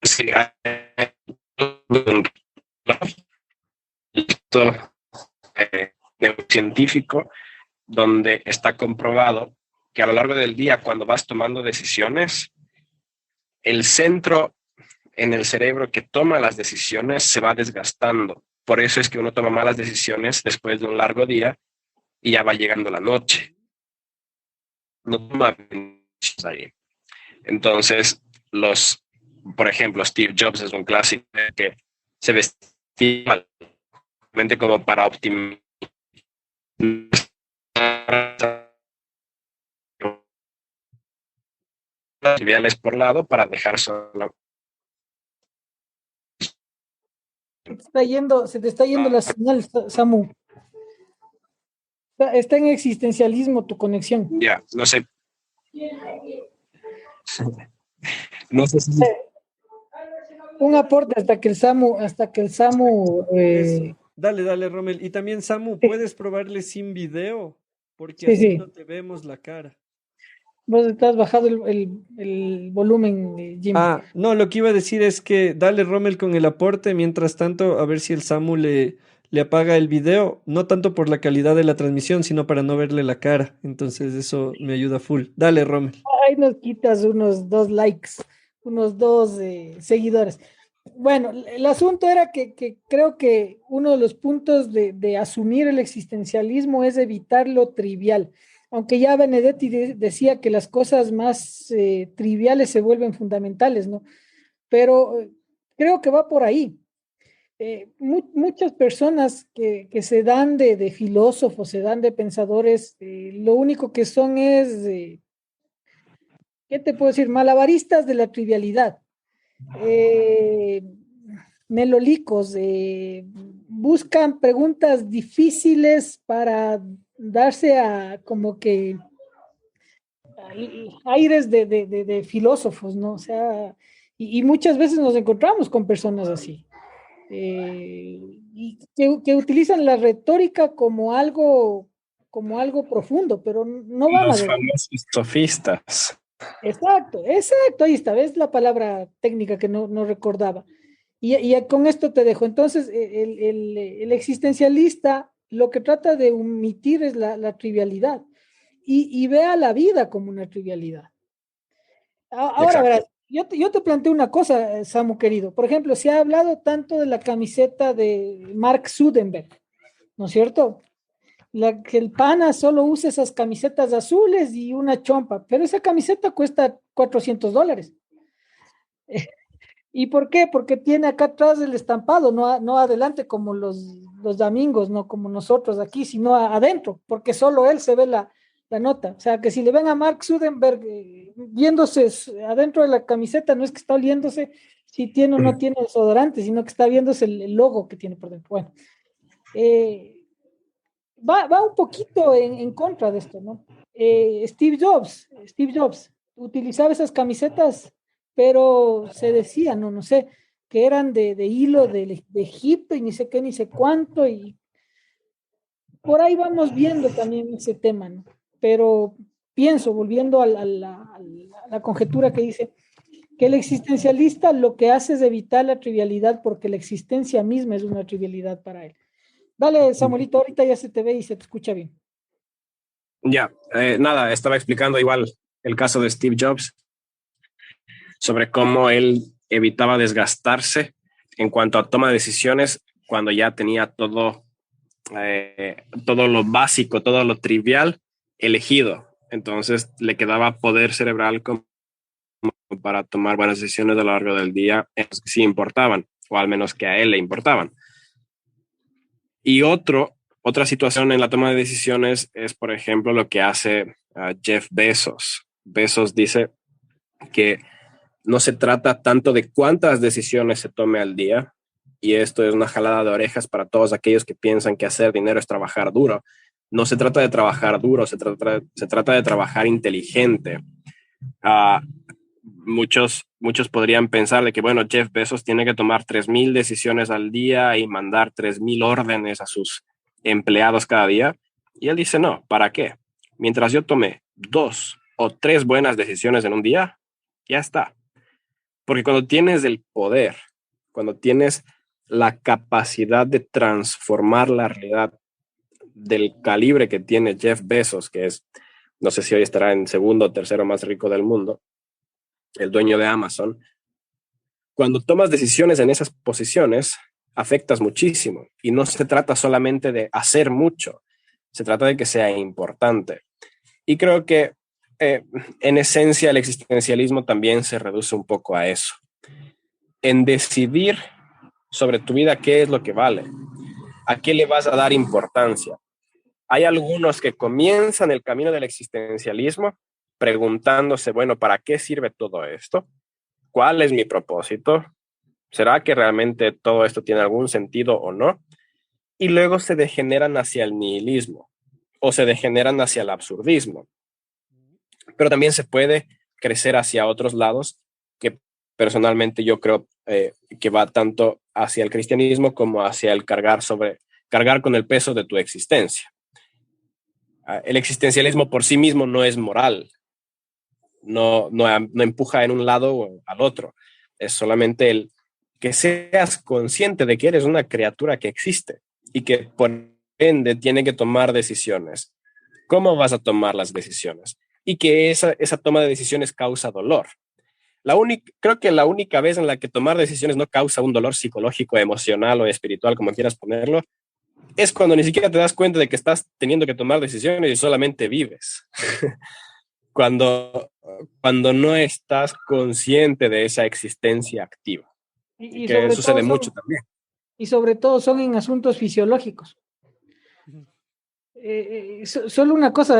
Sí, hay un relato, neurocientífico donde está comprobado que a lo largo del día, cuando vas tomando decisiones, el centro en el cerebro que toma las decisiones se va desgastando. Por eso es que uno toma malas decisiones después de un largo día y ya va llegando la noche. No toma decisiones ahí. Entonces, por ejemplo, Steve Jobs es un clásico que se vestía como para optimizar triviales por lado para dejar solo. Se te está yendo la señal, Samu. Está en existencialismo tu conexión. Ya, no sé. No sé si. Un aporte hasta que el Samu Dale, dale, Rommel. Y también, Samu, ¿puedes probarle sin video? Porque sí, así sí. no te vemos la cara. Vos estás bajado el volumen, Jim. Ah, no, lo que iba a decir es que dale, Rommel, con el aporte. Mientras tanto, a ver si el Samu le apaga el video. No tanto por la calidad de la transmisión, sino para no verle la cara. Entonces, eso me ayuda full. Dale, Rommel. Ahí nos quitas unos 2 likes, unos 2 seguidores. Bueno, el asunto era que creo que uno de los puntos de asumir el existencialismo es evitar lo trivial. Aunque ya Benedetti decía que las cosas más triviales se vuelven fundamentales, ¿no? Pero creo que va por ahí. Muchas personas que se dan de filósofos, se dan de pensadores, lo único que son es, ¿qué te puedo decir? Malabaristas de la trivialidad. Eh, Melolicos, buscan preguntas difíciles para darse a como que aires de filósofos, ¿no? O sea, y muchas veces nos encontramos con personas así, y que utilizan la retórica como algo profundo, pero no va más Los allá. famosos sofistas. Exacto, exacto, ahí está, ves la palabra técnica que no recordaba. Y con esto te dejo. Entonces, el existencialista lo que trata de omitir es la trivialidad y ve a la vida como una trivialidad. Ahora, Exacto. verás, yo te planteo una cosa, Samu querido. Por ejemplo, se ha hablado tanto de la camiseta de Mark Zuckerberg, ¿no es cierto? Que el pana solo usa esas camisetas azules y una chompa, pero esa camiseta cuesta $400. ¿Y por qué? Porque tiene acá atrás el estampado, no adelante como los amigos, no como nosotros aquí, sino adentro, porque solo él se ve la nota. O sea, que si le ven a Mark Zuckerberg viéndose adentro de la camiseta, no es que está oliéndose si tiene o no tiene desodorante, sino que está viéndose el logo que tiene por dentro. Bueno, va un poquito en contra de esto, ¿no? Steve Jobs utilizaba esas camisetas, pero se decía, no sé, que eran de hilo de Egipto y ni sé qué, ni sé cuánto, y por ahí vamos viendo también ese tema, ¿no? Pero pienso, volviendo a la conjetura que dice, que el existencialista lo que hace es evitar la trivialidad porque la existencia misma es una trivialidad para él. Dale, Samuelito, ahorita ya se te ve y se te escucha bien. Ya, nada, estaba explicando igual el caso de Steve Jobs sobre cómo él evitaba desgastarse en cuanto a toma de decisiones cuando ya tenía todo lo básico, todo lo trivial elegido. Entonces le quedaba poder cerebral como para tomar buenas decisiones a lo largo del día, que sí importaban, o al menos que a él le importaban. Y otra situación en la toma de decisiones es, por ejemplo, lo que hace Jeff Bezos. Bezos dice que no se trata tanto de cuántas decisiones se tome al día, y esto es una jalada de orejas para todos aquellos que piensan que hacer dinero es trabajar duro. No se trata de trabajar duro, se trata de trabajar inteligente. Uh, muchos podrían pensar de que, bueno, Jeff Bezos tiene que tomar 3,000 decisiones al día y mandar 3,000 órdenes a sus empleados cada día. Y él dice, no, ¿para qué? Mientras yo tome 2 o 3 buenas decisiones en un día, ya está. Porque cuando tienes el poder, cuando tienes la capacidad de transformar la realidad del calibre que tiene Jeff Bezos, que es, no sé si hoy estará en segundo o tercero más rico del mundo, el dueño de Amazon, cuando tomas decisiones en esas posiciones, afectas muchísimo. Y no se trata solamente de hacer mucho, se trata de que sea importante. Y creo que en esencia el existencialismo también se reduce un poco a eso. En decidir sobre tu vida qué es lo que vale, a qué le vas a dar importancia. Hay algunos que comienzan el camino del existencialismo preguntándose, bueno, ¿para qué sirve todo esto? ¿Cuál es mi propósito? ¿Será que realmente todo esto tiene algún sentido o no? Y luego se degeneran hacia el nihilismo o se degeneran hacia el absurdismo. Pero también se puede crecer hacia otros lados que personalmente yo creo que va tanto hacia el cristianismo como hacia el cargar con el peso de tu existencia. El existencialismo por sí mismo no es moral, no empuja en un lado o al otro, es solamente el que seas consciente de que eres una criatura que existe y que por ende tiene que tomar decisiones. ¿Cómo vas a tomar las decisiones? Y que esa toma de decisiones causa dolor. Creo que la única vez en la que tomar decisiones no causa un dolor psicológico, emocional o espiritual, como quieras ponerlo, es cuando ni siquiera te das cuenta de que estás teniendo que tomar decisiones y solamente vives. cuando no estás consciente de esa existencia activa. Y que sucede mucho también. Y sobre todo son en asuntos fisiológicos. Solo una cosa,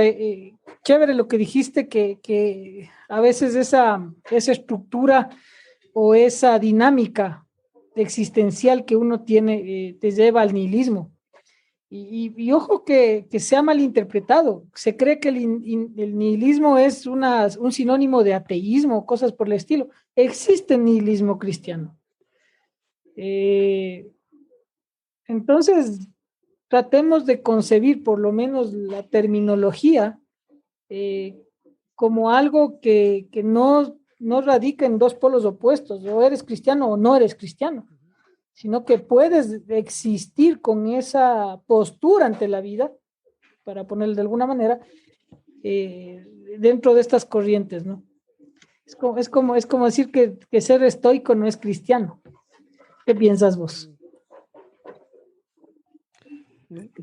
chévere lo que dijiste, que a veces esa estructura o esa dinámica existencial que uno tiene te lleva al nihilismo. Y ojo que se ha malinterpretado. Se cree que el nihilismo es un sinónimo de ateísmo, cosas por el estilo. Existe nihilismo cristiano. Eh, entonces, tratemos de concebir por lo menos la terminología eh, como algo que no radica en dos polos opuestos, o eres cristiano o no eres cristiano, sino que puedes existir con esa postura ante la vida, para ponerlo de alguna manera, dentro de estas corrientes, ¿no? Es como decir que ser estoico no es cristiano. ¿Qué piensas vos?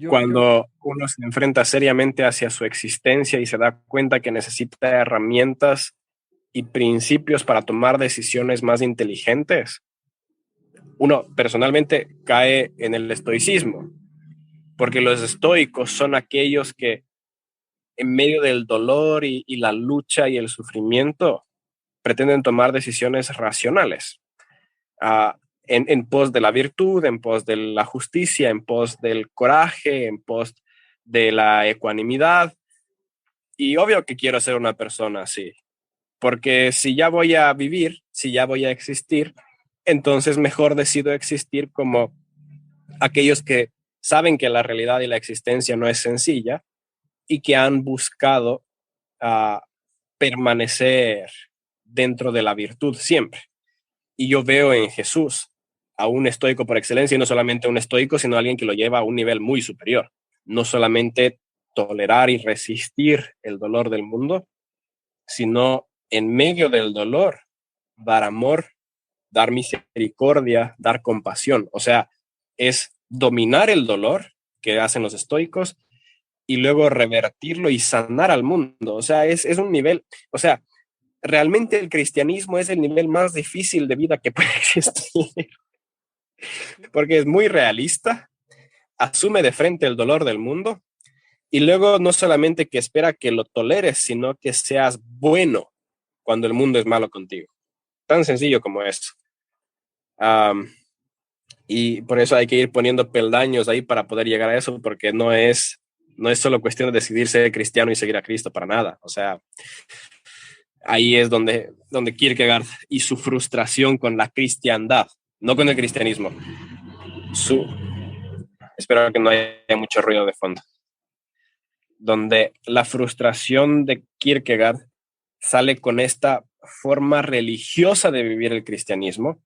Cuando uno se enfrenta seriamente hacia su existencia y se da cuenta que necesita herramientas y principios para tomar decisiones más inteligentes, uno personalmente cae en el estoicismo, porque los estoicos son aquellos que en medio del dolor y la lucha y el sufrimiento pretenden tomar decisiones racionales, uh, en pos de la virtud, en pos de la justicia, en pos del coraje, en pos de la ecuanimidad. Y obvio que quiero ser una persona así, porque si ya voy a vivir, si ya voy a existir, entonces mejor decido existir como aquellos que saben que la realidad y la existencia no es sencilla y que han buscado permanecer dentro de la virtud siempre. Y yo veo en Jesús a un estoico por excelencia, y no solamente un estoico, sino alguien que lo lleva a un nivel muy superior. No solamente tolerar y resistir el dolor del mundo, sino en medio del dolor dar amor, dar misericordia, dar compasión. O sea, es dominar el dolor que hacen los estoicos y luego revertirlo y sanar al mundo. O sea, es un nivel, o sea, realmente el cristianismo es el nivel más difícil de vida que puede existir, porque es muy realista, asume de frente el dolor del mundo y luego no solamente que espera que lo toleres, sino que seas bueno cuando el mundo es malo contigo. Tan sencillo como eso. Y por eso hay que ir poniendo peldaños ahí para poder llegar a eso, porque no es solo cuestión de decidir ser cristiano y seguir a Cristo para nada. O sea, ahí es donde Kierkegaard y su frustración con la cristiandad, no con el cristianismo. Espero que no haya mucho ruido de fondo. Donde la frustración de Kierkegaard sale con esta forma religiosa de vivir el cristianismo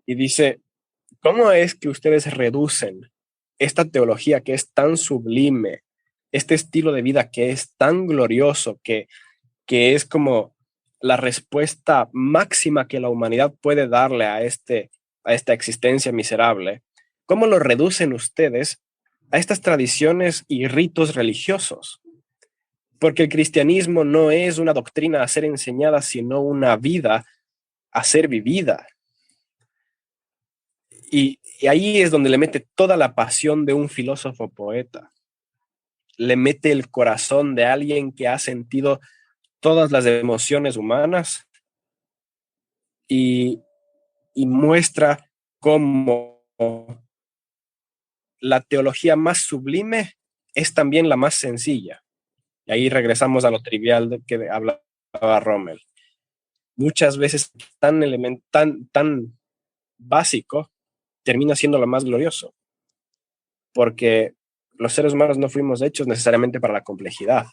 y dice, ¿cómo es que ustedes reducen esta teología que es tan sublime, este estilo de vida que es tan glorioso, que es como la respuesta máxima que la humanidad puede darle a esta existencia miserable? ¿Cómo lo reducen ustedes a estas tradiciones y ritos religiosos? Porque el cristianismo no es una doctrina a ser enseñada, sino una vida a ser vivida. Y ahí es donde le mete toda la pasión de un filósofo poeta. Le mete el corazón de alguien que ha sentido todas las emociones humanas y muestra cómo la teología más sublime es también la más sencilla. Y ahí regresamos a lo trivial de que hablaba Rommel. Muchas veces tan básico termina siendo lo más glorioso, porque los seres humanos no fuimos hechos necesariamente para la complejidad.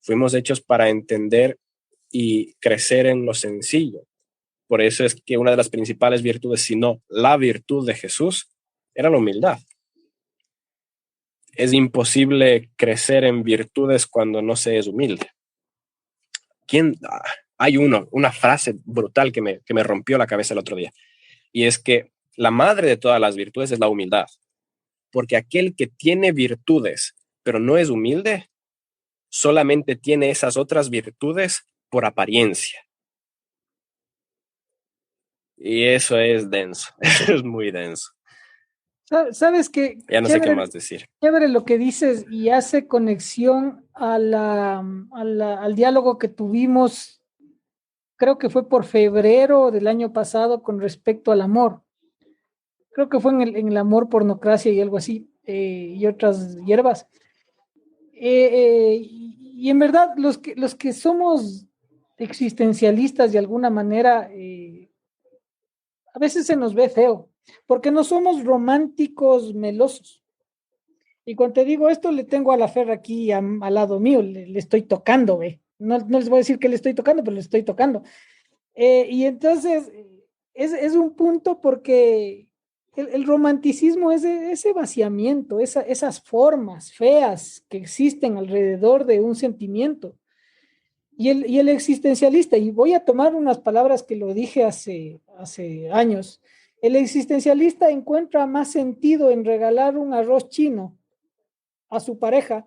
Fuimos hechos para entender y crecer en lo sencillo. Por eso es que una de las principales virtudes, si no la virtud de Jesús, era la humildad. Es imposible crecer en virtudes cuando no se es humilde. Hay una frase brutal que me rompió la cabeza el otro día, y es que la madre de todas las virtudes es la humildad, porque aquel que tiene virtudes pero no es humilde, solamente tiene esas otras virtudes por apariencia. Y eso es denso, eso es muy denso. ¿Sabes qué? Ya no sé qué más decir. Chévere lo que dices y hace conexión al diálogo que tuvimos, creo que fue por febrero del año pasado con respecto al amor. Creo que fue en el amor, pornocracia y algo así. y otras hierbas. Y en verdad, los que somos existencialistas de alguna manera, a veces se nos ve feo, porque no somos románticos melosos. Y cuando te digo esto, le tengo a la Fer aquí al lado mío, le estoy tocando, ve. No, no les voy a decir que le estoy tocando, pero le estoy tocando. Y entonces es un punto porque el romanticismo es ese vaciamiento, esas formas feas que existen alrededor de un sentimiento. Y el existencialista, y voy a tomar unas palabras que lo dije hace años, el existencialista encuentra más sentido en regalar un arroz chino a su pareja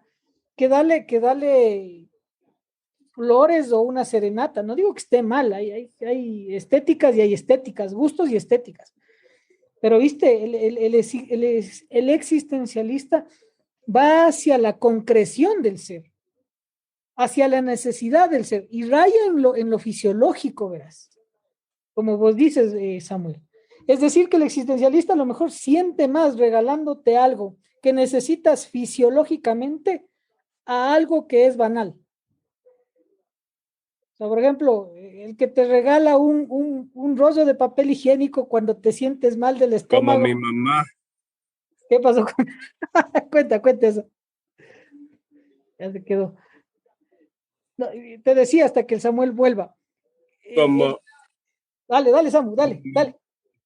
que darle flores o una serenata. No digo que esté mal, hay estéticas y hay estéticas, gustos y estéticas. Pero viste, el existencialista va hacia la concreción del ser, hacia la necesidad del ser, y raya en lo fisiológico, verás, como vos dices, Samuel. Es decir, que el existencialista a lo mejor siente más regalándote algo que necesitas fisiológicamente a algo que es banal. O sea, por ejemplo, el que te regala un rollo de papel higiénico cuando te sientes mal del estómago. Como mi mamá. ¿Qué pasó con... cuenta eso. Ya se quedó. No, te decía hasta que el Samuel vuelva. Como, dale, Samu, dale.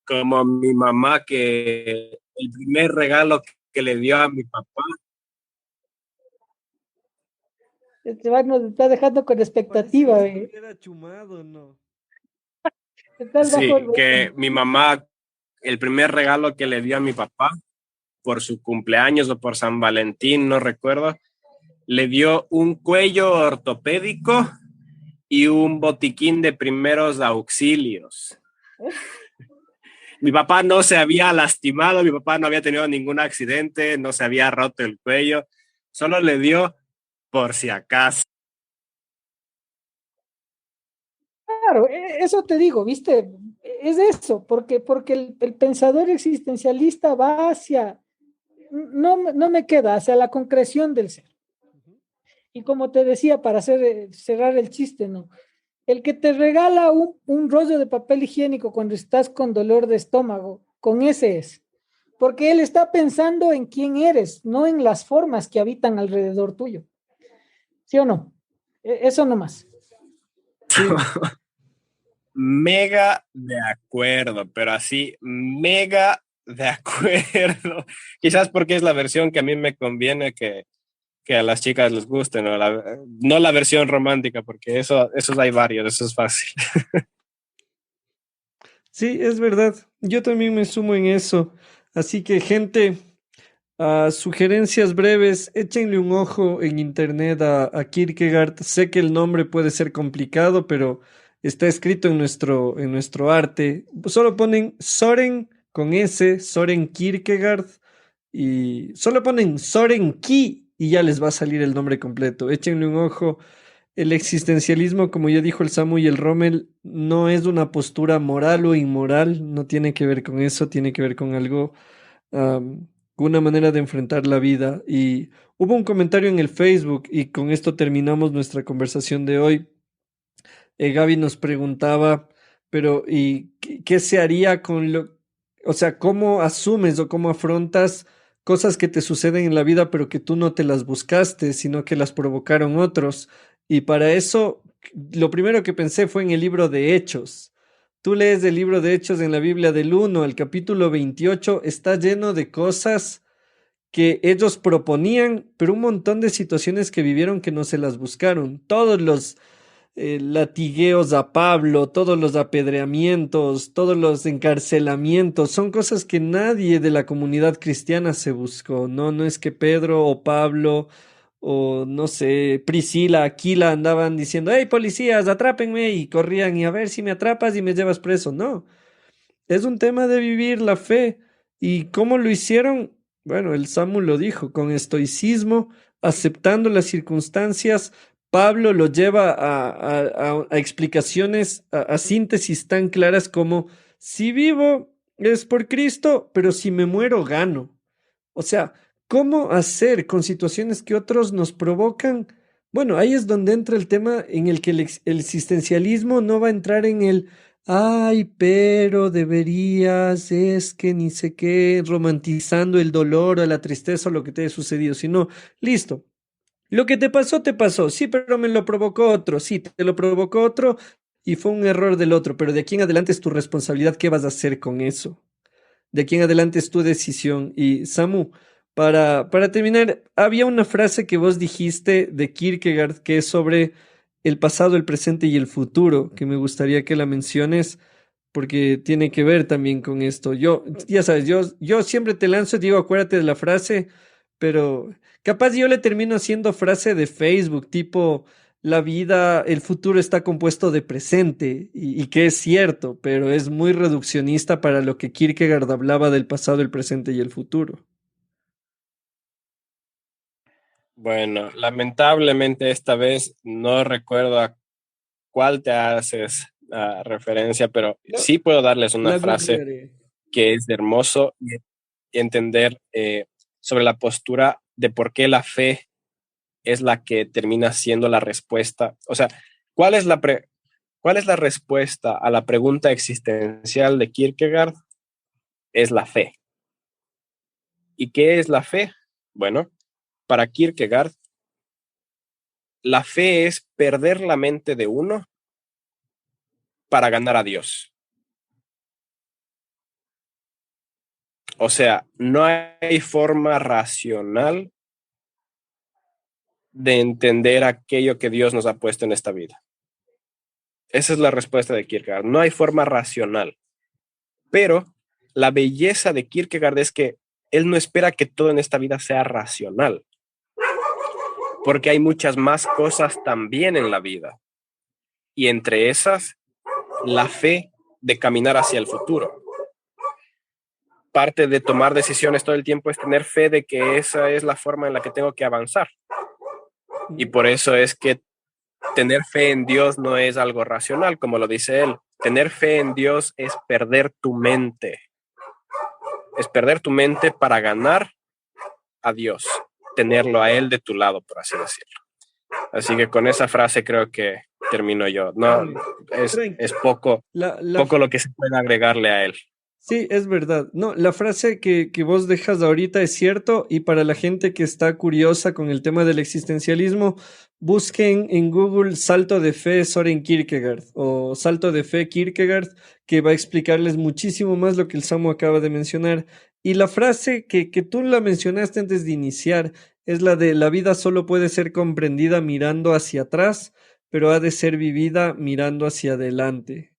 como mi mamá, que el primer regalo que le dio a mi papá. Este va, nos está dejando con expectativa. Era chumado, ¿no? Sí, que mi mamá, el primer regalo que le dio a mi papá por su cumpleaños o por San Valentín, no recuerdo, le dio un cuello ortopédico y un botiquín de primeros auxilios. Mi papá no se había lastimado, mi papá no había tenido ningún accidente, no se había roto el cuello, solo le dio por si acaso. Claro, eso te digo, ¿viste? Es eso, porque el pensador existencialista va hacia, no me queda, hacia la concreción del ser. Y como te decía, para cerrar el chiste, ¿no? El que te regala un rollo de papel higiénico cuando estás con dolor de estómago, con ese es. Porque él está pensando en quién eres, no en las formas que habitan alrededor tuyo. ¿Sí o no? Eso nomás. Sí. Mega de acuerdo, pero así, mega de acuerdo. Quizás porque es la versión que a mí me conviene que a las chicas les guste, ¿no? No la versión romántica, porque esos hay varios, eso es fácil. Sí, es verdad. Yo también me sumo en eso. Así que, gente, sugerencias breves, échenle un ojo en internet a Kierkegaard. Sé que el nombre puede ser complicado, pero está escrito en nuestro arte. Solo ponen Soren con S, Soren Kierkegaard, y solo ponen Soren Ki y ya les va a salir el nombre completo. Échenle un ojo. El existencialismo, como ya dijo el Samu y el Rommel, no es una postura moral o inmoral, no tiene que ver con eso, tiene que ver con algo, una manera de enfrentar la vida. Y hubo un comentario en el Facebook y con esto terminamos nuestra conversación de hoy. Gaby nos preguntaba, pero ¿y qué se haría con o sea, cómo asumes o cómo afrontas cosas que te suceden en la vida, pero que tú no te las buscaste, sino que las provocaron otros? Y para eso, lo primero que pensé fue en el libro de Hechos. Tú lees el libro de Hechos en la Biblia del 1 al capítulo 28, está lleno de cosas que ellos proponían, pero un montón de situaciones que vivieron que no se las buscaron. Todos los latigueos a Pablo, todos los apedreamientos, todos los encarcelamientos, son cosas que nadie de la comunidad cristiana se buscó, ¿no? No es que Pedro o Pablo o no sé, Priscila, Aquila andaban diciendo, hey policías, atrápenme y corrían y a ver si me atrapas y me llevas preso. No, es un tema de vivir la fe. ¿Y cómo lo hicieron? Bueno, el Samu lo dijo, con estoicismo, aceptando las circunstancias. Pablo lo lleva a explicaciones, a síntesis tan claras como, si vivo es por Cristo, pero si me muero gano. O sea, ¿Cómo hacer con situaciones que otros nos provocan? Bueno, ahí es donde entra el tema en el que el existencialismo no va a entrar en el, ay, pero deberías, es que ni sé qué, romantizando el dolor o la tristeza o lo que te haya sucedido, sino, listo. Lo que te pasó, sí, pero me lo provocó otro, sí, te lo provocó otro y fue un error del otro, pero de aquí en adelante es tu responsabilidad, ¿qué vas a hacer con eso? De aquí en adelante es tu decisión. Y Samu, para terminar, había una frase que vos dijiste de Kierkegaard que es sobre el pasado, el presente y el futuro, que me gustaría que la menciones porque tiene que ver también con esto. Yo, ya sabes, yo siempre te lanzo y digo, acuérdate de la frase, pero capaz yo le termino haciendo frase de Facebook, tipo, la vida, el futuro está compuesto de presente, y que es cierto, pero es muy reduccionista para lo que Kierkegaard hablaba del pasado, el presente y el futuro. Bueno, lamentablemente esta vez no recuerdo a cuál te haces referencia, pero No, sí puedo darles una la frase googlearé. que es hermoso y entender sobre la postura de por qué la fe es la que termina siendo la respuesta. O sea, ¿cuál es cuál es la respuesta a la pregunta existencial de Kierkegaard? Es la fe. ¿Y qué es la fe? Bueno, para Kierkegaard, la fe es perder la mente de uno para ganar a Dios. O sea, no hay forma racional de entender aquello que Dios nos ha puesto en esta vida. Esa es la respuesta de Kierkegaard. No hay forma racional. Pero la belleza de Kierkegaard es que él no espera que todo en esta vida sea racional, porque hay muchas más cosas también en la vida. Y entre esas, la fe de caminar hacia el futuro. Parte de tomar decisiones todo el tiempo es tener fe de que esa es la forma en la que tengo que avanzar. Y por eso es que tener fe en Dios no es algo racional, como lo dice él. Tener fe en Dios es perder tu mente. Es perder tu mente para ganar a Dios, tenerlo a Él de tu lado, por así decirlo. Así que con esa frase creo que termino yo. No, es poco, poco lo que se puede agregarle a Él. Sí, es verdad. No, la frase que vos dejas ahorita es cierto y para la gente que está curiosa con el tema del existencialismo, busquen en Google Salto de Fe Soren Kierkegaard o Salto de Fe Kierkegaard, que va a explicarles muchísimo más lo que el Samu acaba de mencionar. Y la frase que tú la mencionaste antes de iniciar es la de la vida solo puede ser comprendida mirando hacia atrás, pero ha de ser vivida mirando hacia adelante.